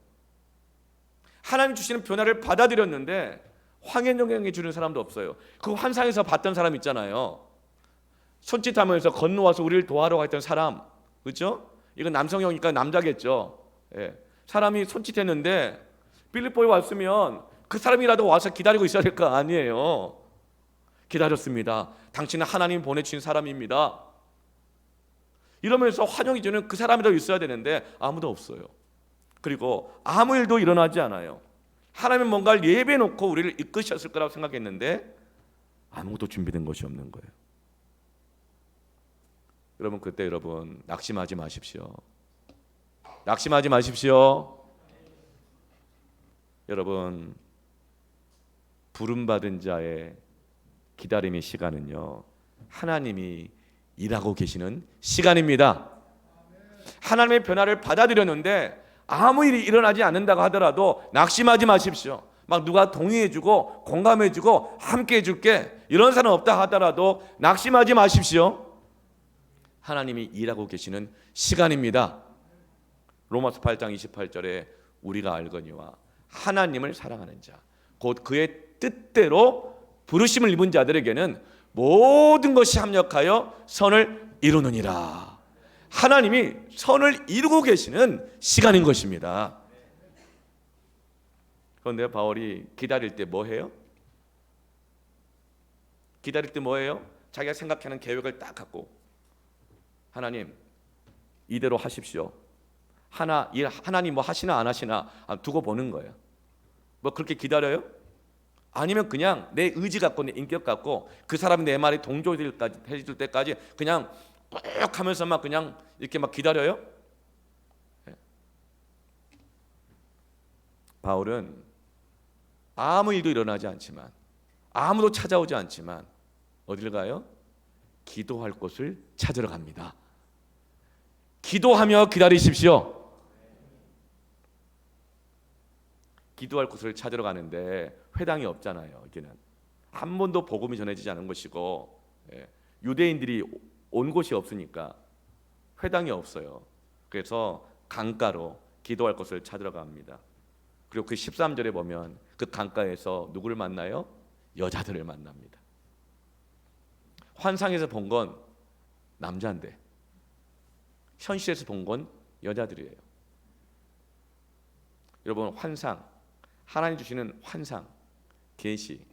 하나님 주시는 변화를 받아들였는데 환영해 주는 사람도 없어요. 그 환상에서 봤던 사람 있잖아요. 손짓하면서 건너와서 우리를 도와러 갔던 사람, 그렇죠? 이건 남성형이니까 남자겠죠. 예. 사람이 손짓했는데 빌립보에 왔으면 그 사람이라도 와서 기다리고 있어야 될 거 아니에요. 기다렸습니다. 당신은 하나님 보내주신 사람입니다. 이러면서 환영해 주는 그 사람이라도 있어야 되는데 아무도 없어요. 그리고 아무 일도 일어나지 않아요. 하나님은 뭔가를 예배해 놓고 우리를 이끄셨을 거라고 생각했는데 아무것도 준비된 것이 없는 거예요. 여러분 그때 여러분 낙심하지 마십시오. 낙심하지 마십시오. 여러분 부름받은 자의 기다림의 시간은요 하나님이 일하고 계시는 시간입니다. 하나님의 변화를 받아들였는데 아무 일이 일어나지 않는다고 하더라도 낙심하지 마십시오. 막 누가 동의해주고 공감해주고 함께 해줄게 이런 사람 없다 하더라도 낙심하지 마십시오. 하나님이 일하고 계시는 시간입니다. 로마서 8장 28절에 우리가 알거니와 하나님을 사랑하는 자 곧 그의 뜻대로 부르심을 입은 자들에게는 모든 것이 합력하여 선을 이루느니라. 하나님이 선을 이루고 계시는 시간인 것입니다. 그런데 바울이 기다릴 때 뭐 해요? 기다릴 때 뭐 해요? 자기가 생각하는 계획을 딱 갖고 하나님 이대로 하십시오. 하나님 뭐 하시나 안 하시나 두고 보는 거예요. 뭐 그렇게 기다려요? 아니면 그냥 내 의지 갖고 내 인격 갖고 그 사람이 내 말에 동조해줄 때까지 그냥 꾹 하면서 막 그냥 이렇게 막 기다려요? 바울은 아무 일도 일어나지 않지만, 아무도 찾아오지 않지만 어디를 가요? 기도할 곳을 찾으러 갑니다. 기도하며 기다리십시오. 기도할 곳을 찾으러 가는데 회당이 없잖아요. 여기는 한 번도 복음이 전해지지 않은 것이고, 유대인들이 온 곳이 없으니까 회당이 없어요. 그래서 강가로 기도할 곳을 찾으러 갑니다. 그리고 그 13절에 보면 그 강가에서 누구를 만나요? 여자들을 만납니다. 환상에서 본 건 남자인데 현실에서 본 건 여자들이에요. 여러분, 환상, 하나님 주시는 환상, 계시,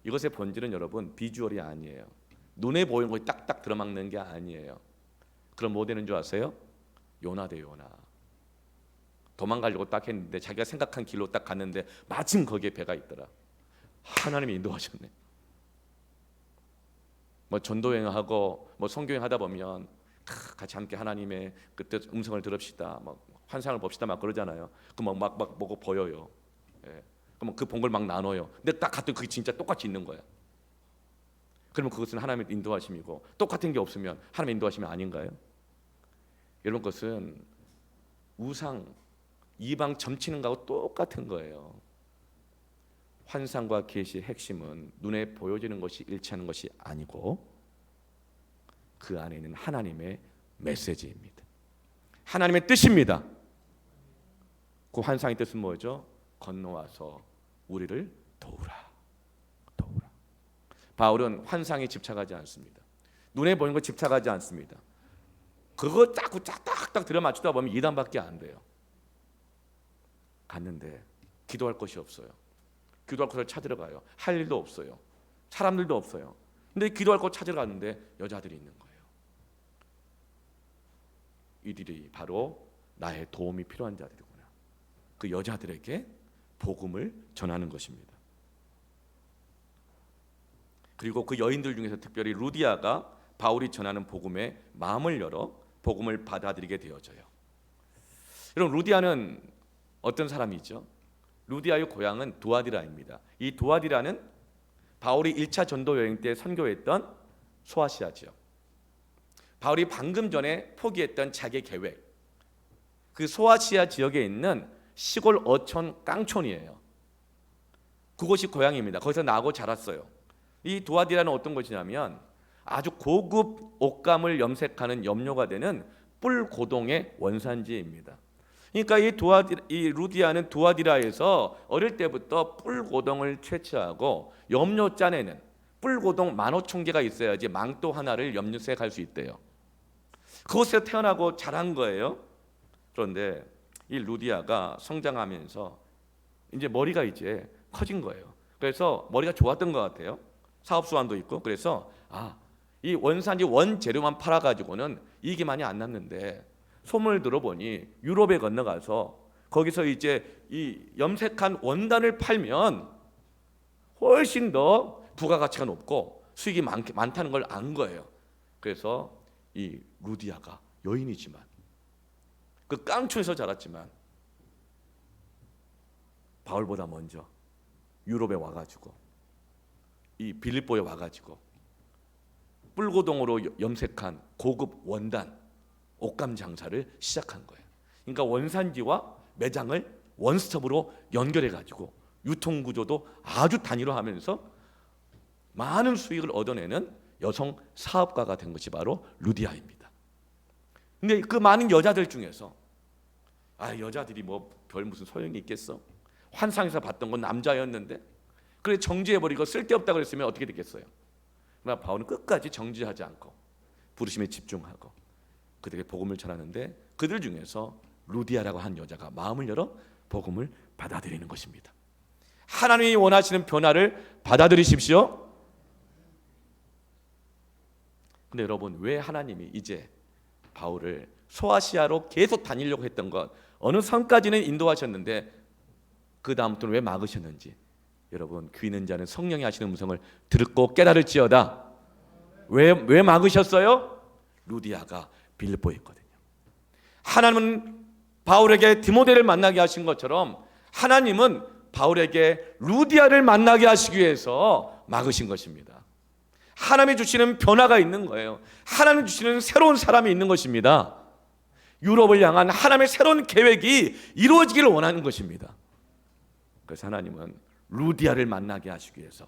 이것의 본질은 여러분 비주얼이 아니에요. 눈에 보이는 것이 딱딱 들어막는 게 아니에요. 그럼 뭐 되는 줄 아세요? 요나 돼, 요나. 도망가려고 딱 했는데 자기가 생각한 길로 딱 갔는데 마침 거기에 배가 있더라. 하나님이 인도하셨네. 뭐 전도여행하고 뭐 성교행 하다 보면 같이 함께 하나님의 그때 음성을 들읍시다, 뭐 환상을 봅시다 막 그러잖아요. 그럼 막 뭐가 보여요. 그럼 그 본 걸 막 나눠요. 근데 딱 갔더니 그게 진짜 똑같이 있는 거야. 그러면 그것은 하나님의 인도하심이고, 똑같은 게 없으면 하나님의 인도하심이 아닌가요? 이런 것은 우상, 이방 점치는 거하고 똑같은 거예요. 환상과 계시의 핵심은 눈에 보여지는 것이 일치하는 것이 아니고 그 안에 있는 하나님의 메시지입니다. 하나님의 뜻입니다. 그 환상의 뜻은 뭐죠? 건너와서 우리를 도우라. 바울은 환상에 집착하지 않습니다. 눈에 보이는 거 집착하지 않습니다. 그거 자꾸 딱딱 들어맞추다 보면 이단밖에 안 돼요. 갔는데 기도할 곳이 없어요. 기도할 곳을 찾으러 가요. 할 일도 없어요. 사람들도 없어요. 근데 기도할 곳 찾으러 갔는데 여자들이 있는 거예요. 이들이 바로 나의 도움이 필요한 자들이구나. 그 여자들에게 복음을 전하는 것입니다. 그리고 그 여인들 중에서 특별히 루디아가 바울이 전하는 복음에 마음을 열어 복음을 받아들이게 되어져요. 여러분, 루디아는 어떤 사람이죠? 루디아의 고향은 두아디라입니다. 이 두아디라는 바울이 1차 전도 여행 때 선교했던 소아시아 지역. 바울이 방금 전에 포기했던 자기 계획, 그 소아시아 지역에 있는 시골 어촌 깡촌이에요. 그곳이 고향입니다. 거기서 나고 자랐어요. 이 두아디라는 어떤 곳이냐면 아주 고급 옷감을 염색하는 염료가 되는 뿔고동의 원산지입니다. 그러니까 이 루디아는 두아디라에서 어릴 때부터 뿔고동을 채취하고 염료 짜내는 뿔고동 15,000개가 있어야지 망토 하나를 염색할 수 있대요. 그곳에서 태어나고 자란 거예요. 그런데 이 루디아가 성장하면서 이제 머리가 이제 커진 거예요. 그래서 머리가 좋았던 것 같아요. 사업 수완도 있고. 그래서 이 원산지 원재료만 팔아가지고는 이익이 많이 안 났는데 소문을 들어보니 유럽에 건너가서 거기서 이제 이 염색한 원단을 팔면 훨씬 더 부가가치가 높고 수익이 많다는 걸 안 거예요. 그래서 이 루디아가 여인이지만 그 깡촌에서 자랐지만 바울보다 먼저 유럽에 와가지고 이 빌립보에 와가지고 뿔고동으로 염색한 고급 원단 옷감 장사를 시작한 거예요. 그러니까 원산지와 매장을 원스톱으로 연결해가지고 유통구조도 아주 단일화하면서 많은 수익을 얻어내는 여성 사업가가 된 것이 바로 루디아입니다. 근데 그 많은 여자들 중에서 여자들이 뭐 별 무슨 소용이 있겠어? 환상에서 봤던 건 남자였는데 그래 정지해버리고 쓸데없다 그랬으면 어떻게 됐겠어요? 그러나 바울은 끝까지 정지하지 않고 부르심에 집중하고 그들에게 복음을 전하는데 그들 중에서 루디아라고 한 여자가 마음을 열어 복음을 받아들이는 것입니다. 하나님이 원하시는 변화를 받아들이십시오. 근데 여러분, 왜 하나님이 이제 바울을 소아시아로 계속 다니려고 했던 것, 어느 성까지는 인도하셨는데 그 다음부터는 왜 막으셨는지, 여러분, 귀 있는 자는 성령이 하시는 음성을 듣고 깨달을지어다. 왜 막으셨어요? 루디아가 빌립보에 있거든요. 하나님은 바울에게 디모데를 만나게 하신 것처럼 하나님은 바울에게 루디아를 만나게 하시기 위해서 막으신 것입니다. 하나님이 주시는 변화가 있는 거예요. 하나님이 주시는 새로운 사람이 있는 것입니다. 유럽을 향한 하나님의 새로운 계획이 이루어지기를 원하는 것입니다. 그래서 하나님은 루디아를 만나게 하시기 위해서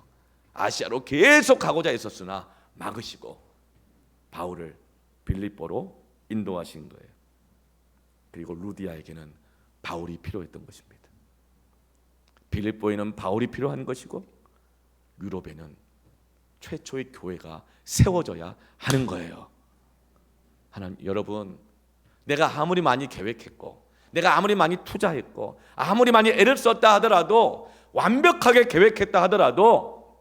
아시아로 계속 가고자 했었으나 막으시고 바울을 빌립보로 인도하신 거예요. 그리고 루디아에게는 바울이 필요했던 것입니다. 빌립보에는 바울이 필요한 것이고 유럽에는 최초의 교회가 세워져야 하는 거예요. 하나님, 여러분, 내가 아무리 많이 계획했고 내가 아무리 많이 투자했고 아무리 많이 애를 썼다 하더라도 완벽하게 계획했다 하더라도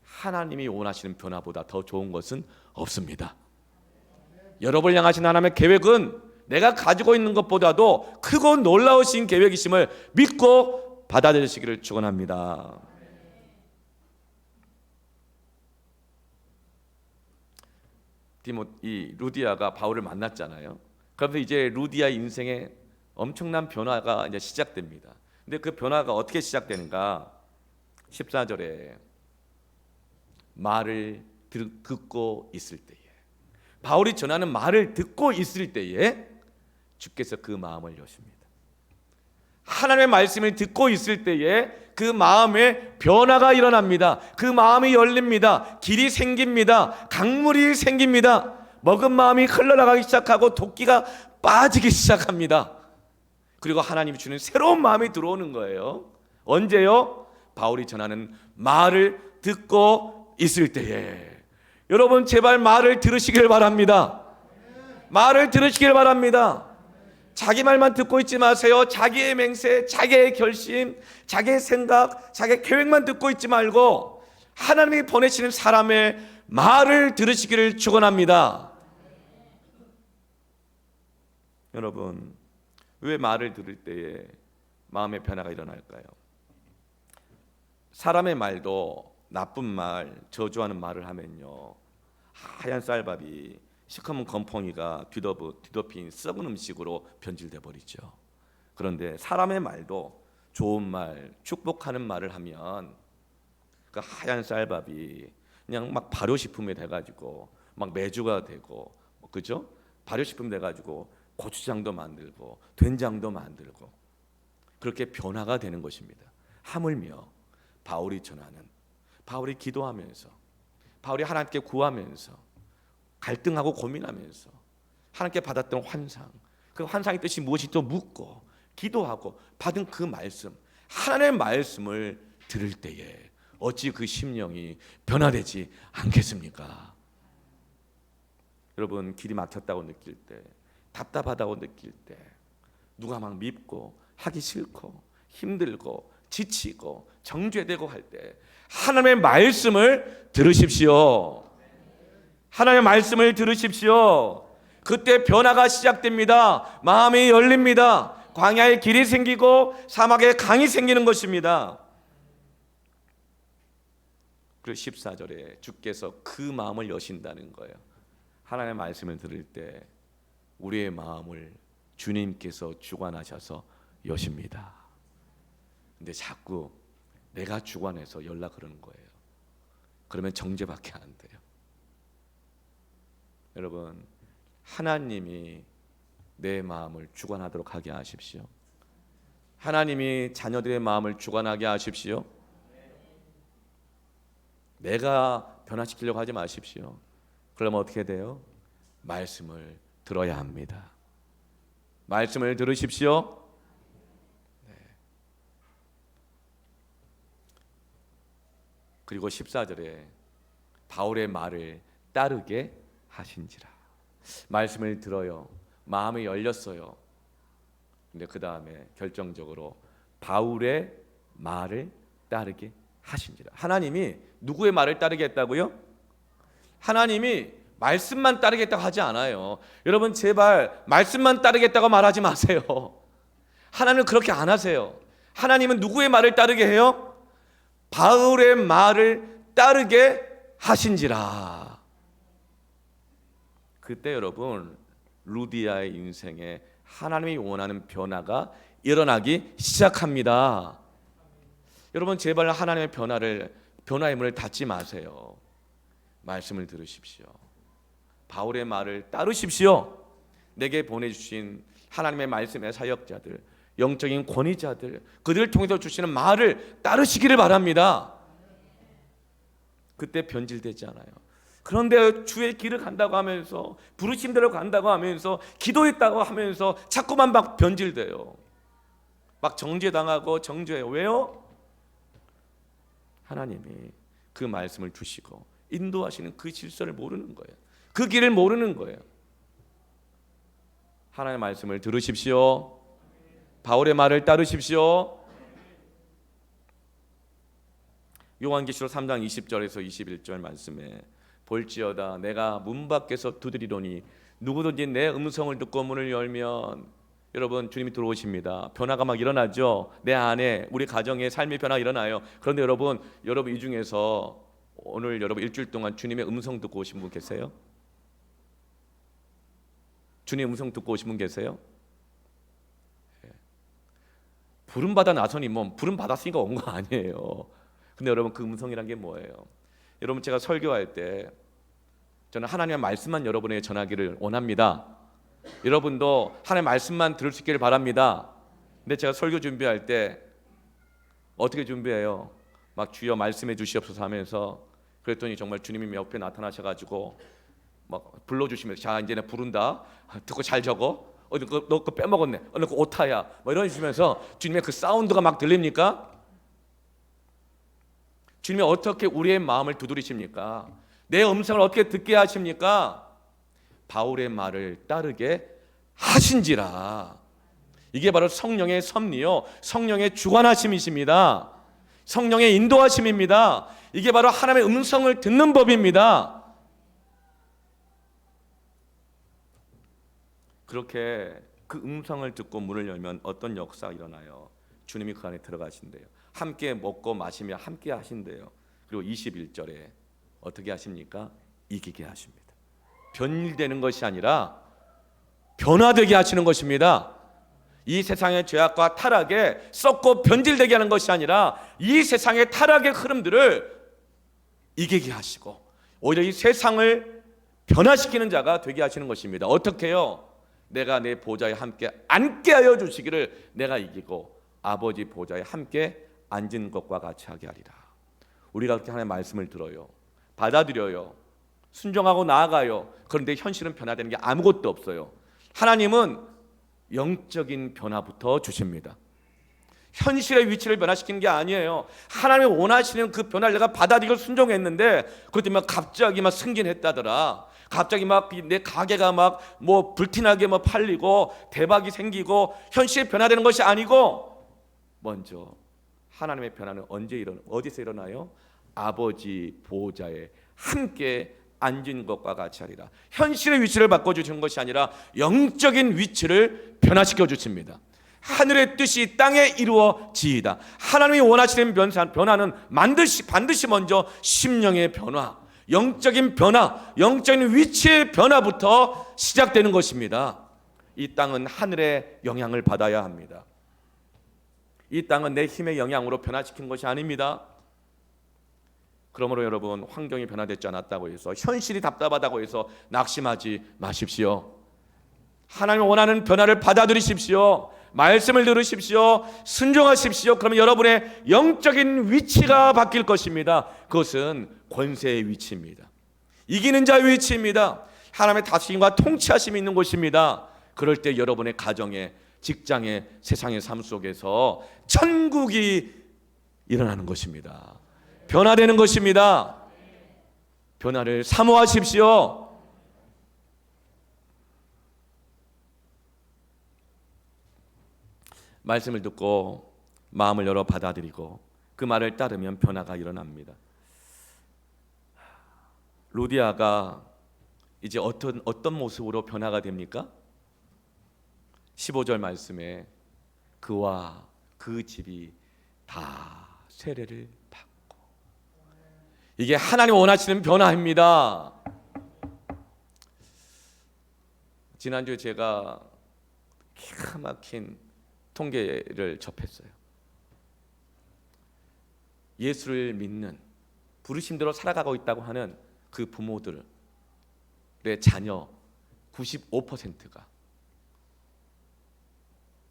하나님이 원하시는 변화보다 더 좋은 것은 없습니다. 여러분을 향하신 하나님의 계획은 내가 가지고 있는 것보다도 크고 놀라우신 계획이심을 믿고 받아들이시기를 축원합니다. 이 루디아가 바울을 만났잖아요. 그러면서 이제 루디아 인생에 엄청난 변화가 이제 시작됩니다. 근데 그 변화가 어떻게 시작되는가? 14절에 말을 듣고 있을 때에, 바울이 전하는 말을 듣고 있을 때에 주께서 그 마음을 여십니다. 하나님의 말씀을 듣고 있을 때에 그 마음에 변화가 일어납니다. 그 마음이 열립니다. 길이 생깁니다. 강물이 생깁니다. 먹은 마음이 흘러나가기 시작하고 도끼가 빠지기 시작합니다. 그리고 하나님이 주는 새로운 마음이 들어오는 거예요. 언제요? 바울이 전하는 말을 듣고 있을 때에. 여러분, 제발 말을 들으시길 바랍니다. 말을 들으시길 바랍니다. 자기 말만 듣고 있지 마세요. 자기의 맹세, 자기의 결심, 자기의 생각, 자기의 계획만 듣고 있지 말고 하나님이 보내시는 사람의 말을 들으시기를 축원합니다. 여러분, 왜 말을 들을 때에 마음의 변화가 일어날까요? 사람의 말도 나쁜 말, 저주하는 말을 하면요, 하얀 쌀밥이 시커먼 건펑이가 뒤덮인 썩은 음식으로 변질돼 버리죠. 그런데 사람의 말도 좋은 말, 축복하는 말을 하면 그 하얀 쌀밥이 그냥 막 발효식품이 돼가지고 막 메주가 되고, 그죠? 발효식품 돼가지고 고추장도 만들고 된장도 만들고 그렇게 변화가 되는 것입니다. 하물며 바울이 전하는, 바울이 기도하면서, 바울이 하나님께 구하면서, 갈등하고 고민하면서 하나님께 받았던 환상, 그 환상의 뜻이 무엇이 또 묻고 기도하고 받은 그 말씀, 하나님의 말씀을 들을 때에 어찌 그 심령이 변화되지 않겠습니까? 여러분, 길이 막혔다고 느낄 때, 답답하다고 느낄 때, 누가 막 밉고 하기 싫고 힘들고 지치고 정죄되고 할 때 하나님의 말씀을 들으십시오. 하나님의 말씀을 들으십시오. 그때 변화가 시작됩니다. 마음이 열립니다. 광야에 길이 생기고 사막에 강이 생기는 것입니다. 그리고 14절에 주께서 그 마음을 여신다는 거예요. 하나님의 말씀을 들을 때 우리의 마음을 주님께서 주관하셔서 여십니다. 근데 자꾸 내가 주관해서 열라 그러는 거예요. 그러면 정죄밖에 안 돼요. 여러분, 하나님이 내 마음을 주관하도록 하게 하십시오. 하나님이 자녀들의 마음을 주관하게 하십시오. 내가 변화시키려고 하지 마십시오. 그러면 어떻게 돼요? 말씀을 들어야 합니다. 말씀을 들으십시오. 네. 그리고 14절에 바울의 말을 따르게 하신지라. 말씀을 들어요. 마음이 열렸어요. 근데 그 다음에 결정적으로 바울의 말을 따르게 하신지라. 하나님이 누구의 말을 따르게 했다고요? 하나님이 말씀만 따르겠다고 하지 않아요. 여러분, 제발 말씀만 따르겠다고 말하지 마세요. 하나님은 그렇게 안 하세요. 하나님은 누구의 말을 따르게 해요? 바울의 말을 따르게 하신지라. 그때 여러분 루디아의 인생에 하나님이 원하는 변화가 일어나기 시작합니다. 여러분 제발 하나님의 변화의 문을 닫지 마세요. 말씀을 들으십시오. 바울의 말을 따르십시오. 내게 보내주신 하나님의 말씀의 사역자들, 영적인 권위자들, 그들을 통해서 주시는 말을 따르시기를 바랍니다. 그때 변질되지 않아요. 그런데 주의 길을 간다고 하면서, 부르심대로 간다고 하면서, 기도했다고 하면서 자꾸만 막 변질돼요. 막 정죄당하고 정죄해요. 왜요? 하나님이 그 말씀을 주시고 인도하시는 그 질서를 모르는 거예요. 그 길을 모르는 거예요. 하나님의 말씀을 들으십시오. 바울의 말을 따르십시오. 요한계시록 3장 20절에서 21절 말씀에 볼지어다 내가 문 밖에서 두드리노니 누구든지 내 음성을 듣고 문을 열면, 여러분 주님이 들어오십니다. 변화가 막 일어나죠. 내 안에 우리 가정의 삶의 변화가 일어나요. 그런데 여러분 이 중에서 오늘 여러분 일주일 동안 주님의 음성 듣고 오신 분 계세요? 주님의 음성 듣고 오신 분 계세요? 부름 받아 나서니 뭐 부름 받았으니까 온 거 아니에요. 근데 여러분 그 음성이란 게 뭐예요? 여러분 제가 설교할 때 저는 하나님의 말씀만 여러분에게 전하기를 원합니다. 여러분도 하나님의 말씀만 들을 수 있기를 바랍니다. 근데 제가 설교 준비할 때 어떻게 준비해요? 막 주여 말씀해 주시옵소서 하면서, 그랬더니 정말 주님이 옆에 나타나셔가지고 막 불러주시면서 자 이제 내 부른다, 듣고 잘 적어, 너 그거 빼먹었네, 너 그거 오타야, 뭐 이런 식이면서 주님의 그 사운드가 막 들립니까? 주님이 어떻게 우리의 마음을 두드리십니까? 내 음성을 어떻게 듣게 하십니까? 바울의 말을 따르게 하신지라. 이게 바로 성령의 섭리요, 성령의 주관하심이십니다. 성령의 인도하심입니다. 이게 바로 하나님의 음성을 듣는 법입니다. 그렇게 그 음성을 듣고 문을 열면 어떤 역사가 일어나요? 주님이 그 안에 들어가신대요. 함께 먹고 마시며 함께 하신대요. 그리고 21절에 어떻게 하십니까? 이기게 하십니다. 변질되는 것이 아니라 변화되게 하시는 것입니다. 이 세상의 죄악과 타락에 썩고 변질되게 하는 것이 아니라 이 세상의 타락의 흐름들을 이기게 하시고 오히려 이 세상을 변화시키는 자가 되게 하시는 것입니다. 어떻게요? 내가 내 보좌에 함께 앉게 하여 주시기를 내가 이기고 아버지 보좌에 함께 앉은 것과 같이 하게 하리라. 우리가 그렇게 하나님의 말씀을 들어요, 받아들여요, 순종하고 나아가요. 그런데 현실은 변화되는 게 아무것도 없어요. 하나님은 영적인 변화부터 주십니다. 현실의 위치를 변화시키는 게 아니에요. 하나님이 원하시는 그 변화를 내가 받아들이고 순종했는데 그것 때문에 갑자기 막 승진했다더라, 갑자기 막 내 가게가 막 뭐 불티나게 뭐 팔리고 대박이 생기고 현실이 변화되는 것이 아니고, 먼저 하나님의 변화는 어디서 일어나요? 아버지 보좌에 함께 앉은 것과 같이 하리라. 현실의 위치를 바꿔주시는 것이 아니라 영적인 위치를 변화시켜 주십니다. 하늘의 뜻이 땅에 이루어지이다. 하나님이 원하시는 변화는 반드시 먼저 심령의 변화, 영적인 변화, 영적인 위치의 변화부터 시작되는 것입니다. 이 땅은 하늘의 영향을 받아야 합니다. 이 땅은 내 힘의 영향으로 변화시킨 것이 아닙니다. 그러므로 여러분 환경이 변화되지 않았다고 해서, 현실이 답답하다고 해서 낙심하지 마십시오. 하나님이 원하는 변화를 받아들이십시오. 말씀을 들으십시오. 순종하십시오. 그러면 여러분의 영적인 위치가 바뀔 것입니다. 그것은 권세의 위치입니다. 이기는 자의 위치입니다. 하나님의 다스림과 통치하심이 있는 곳입니다. 그럴 때 여러분의 가정에, 직장에, 세상의 삶 속에서 천국이 일어나는 것입니다. 변화되는 것입니다. 변화를 사모하십시오. 말씀을 듣고 마음을 열어 받아들이고 그 말을 따르면 변화가 일어납니다. 루디아가 이제 어떤 모습으로 변화가 됩니까? 15절 말씀에 그와 그 집이 다 세례를 받고, 이게 하나님 원하시는 변화입니다. 지난주에 제가 기가 막힌 통계를 접했어요. 예수를 믿는 부르심대로 살아가고 있다고 하는 그 부모들의 자녀 95%가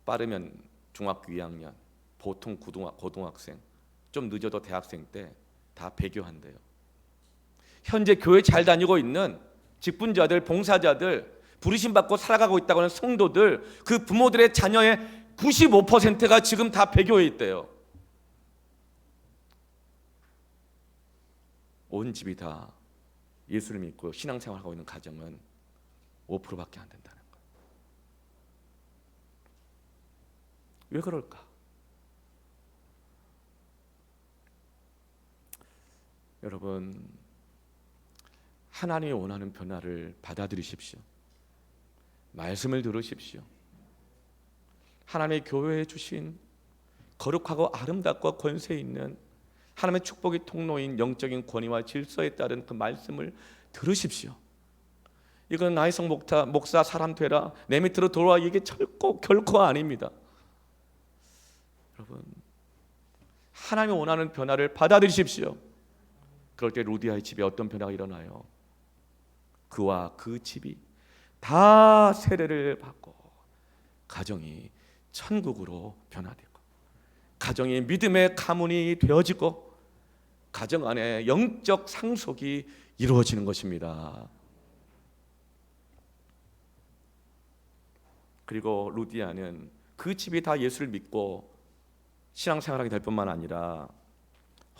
빠르면 중학교 2학년, 보통 고등학생, 좀 늦어도 대학생 때 다 배교한대요. 현재 교회 잘 다니고 있는 직분자들, 봉사자들, 부르심 받고 살아가고 있다고 하는 성도들, 그 부모들의 자녀의 95%가 지금 다 배교에 있대요. 온 집이 다 예수를 믿고 신앙생활하고 있는 가정은 5%밖에 안 된다는 거예요. 왜 그럴까? 여러분, 하나님이 원하는 변화를 받아들이십시오. 말씀을 들으십시오. 하나님의 교회에 주신 거룩하고 아름답고 권세 있는 하나님의 축복의 통로인 영적인 권위와 질서에 따른 그 말씀을 들으십시오. 이건 나의 성 목사 사람 되라, 내 밑으로 돌아와, 이게 결코 아닙니다. 여러분, 하나님이 원하는 변화를 받아들이십시오. 그럴 때 루디아의 집에 어떤 변화가 일어나요? 그와 그 집이 다 세례를 받고 가정이 천국으로 변화되고, 가정이 믿음의 가문이 되어지고, 가정 안에 영적 상속이 이루어지는 것입니다. 그리고 루디아는 그 집이 다 예수를 믿고 신앙생활하게 될 뿐만 아니라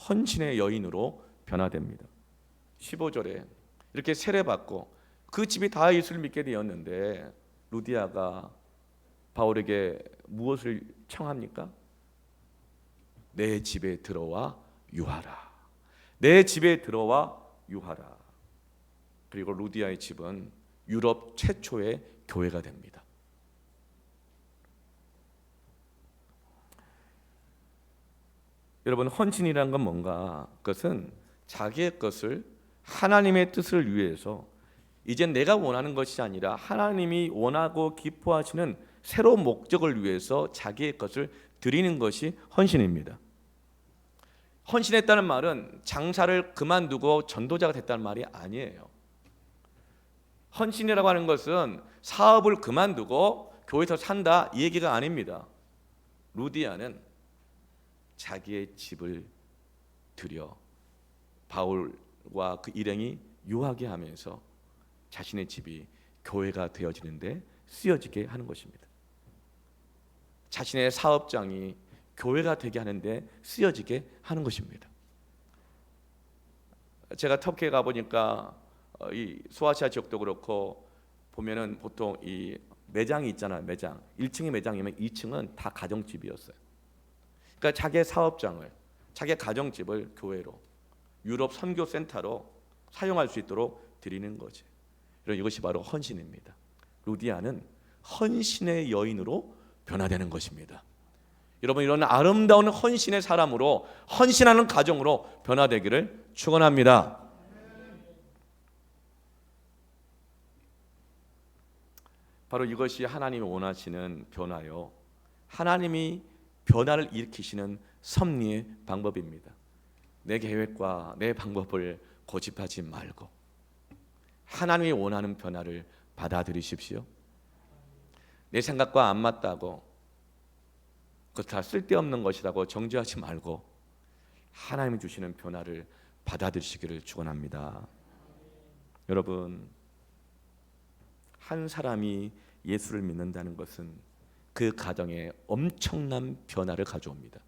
헌신의 여인으로 변화됩니다. 15절에 이렇게 세례받고 그 집이 다 예수를 믿게 되었는데, 루디아가 바울에게 무엇을 청합니까? 내 집에 들어와 유하라. 내 집에 들어와 유하라. 그리고 루디아의 집은 유럽 최초의 교회가 됩니다. 여러분, 헌신이란 건 뭔가? 그것은 자기의 것을 하나님의 뜻을 위해서, 이제 내가 원하는 것이 아니라 하나님이 원하고 기뻐하시는 새로운 목적을 위해서 자기의 것을 드리는 것이 헌신입니다. 헌신했다는 말은 장사를 그만두고 전도자가 됐다는 말이 아니에요. 헌신이라고 하는 것은 사업을 그만두고 교회에서 산다, 이 얘기가 아닙니다. 루디아는 자기의 집을 들여 바울과 그 일행이 유하게 하면서 자신의 집이 교회가 되어지는데 쓰여지게 하는 것입니다. 자신의 사업장이 교회가 되게 하는데 쓰여지게 하는 것입니다. 제가 터키에 가보니까 이 소아시아 지역도 그렇고 보면은 보통 이 매장이 있잖아요. 매장 1층이 매장이면 2층은 다 가정집이었어요. 그러니까 자기의 사업장을, 자기의 가정집을 교회로, 유럽 선교센터로 사용할 수 있도록 드리는 거지. 이것이 바로 헌신입니다. 루디아는 헌신의 여인으로 변화되는 것입니다. 여러분, 이런 아름다운 헌신의 사람으로, 헌신하는 가정으로 변화되기를 축원합니다. 바로 이것이 하나님이 원하시는 변화요, 하나님이 변화를 일으키시는 섭리의 방법입니다. 내 계획과 내 방법을 고집하지 말고 하나님이 원하는 변화를 받아들이십시오. 내 생각과 안 맞다고, 그것 다 쓸데없는 것이라고 정죄하지 말고 하나님이 주시는 변화를 받아들이시기를 축원합니다. 여러분, 한 사람이 예수를 믿는다는 것은 그 가정에 엄청난 변화를 가져옵니다.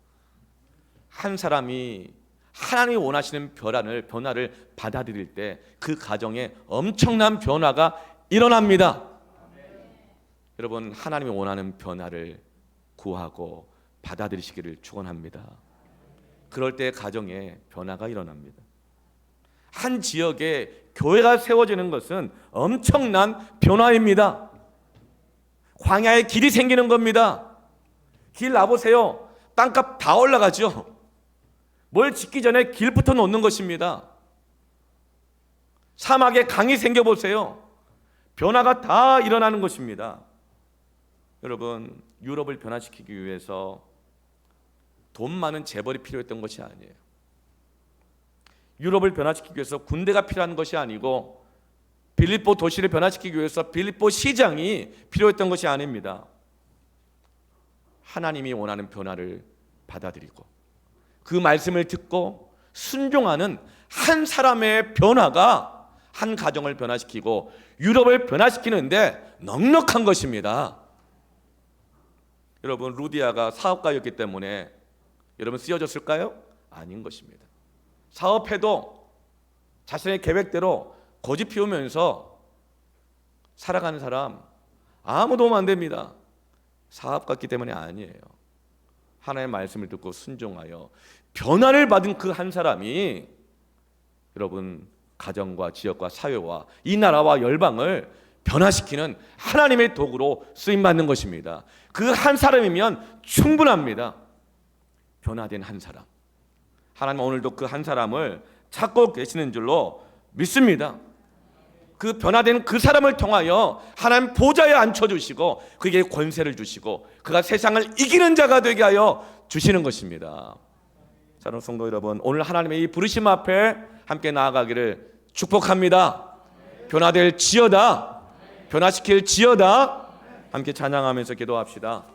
한 사람이 하나님이 원하시는 변화를 받아들일 때 그 가정에 엄청난 변화가 일어납니다. 여러분, 하나님이 원하는 변화를 구하고 받아들이시기를 축원합니다. 그럴 때 가정에 변화가 일어납니다. 한 지역에 교회가 세워지는 것은 엄청난 변화입니다. 광야에 길이 생기는 겁니다. 길 놔보세요. 땅값 다 올라가죠. 뭘 짓기 전에 길부터 놓는 것입니다. 사막에 강이 생겨보세요. 변화가 다 일어나는 것입니다. 여러분, 유럽을 변화시키기 위해서 돈 많은 재벌이 필요했던 것이 아니에요. 유럽을 변화시키기 위해서 군대가 필요한 것이 아니고 빌립보 도시를 변화시키기 위해서 빌립보 시장이 필요했던 것이 아닙니다. 하나님이 원하는 변화를 받아들이고 그 말씀을 듣고 순종하는 한 사람의 변화가 한 가정을 변화시키고 유럽을 변화시키는데 넉넉한 것입니다. 여러분, 루디아가 사업가였기 때문에 여러분 쓰여졌을까요? 아닌 것입니다. 사업해도 자신의 계획대로 거짓 피우면서 살아가는 사람 아무 도움 안 됩니다. 사업 같기 때문에 아니에요. 하나님의 말씀을 듣고 순종하여 변화를 받은 그 한 사람이 여러분 가정과 지역과 사회와 이 나라와 열방을 변화시키는 하나님의 도구로 쓰임받는 것입니다. 그 한 사람이면 충분합니다. 변화된 한 사람. 하나님 오늘도 그 한 사람을 찾고 계시는 줄로 믿습니다. 그 변화된 그 사람을 통하여 하나님 보좌에 앉혀주시고 그에게 권세를 주시고 그가 세상을 이기는 자가 되게 하여 주시는 것입니다. 사랑하는 성도 여러분, 오늘 하나님의 이 부르심 앞에 함께 나아가기를 축복합니다. 변화될 지어다, 변화시킬 지어다. 함께 찬양하면서 기도합시다.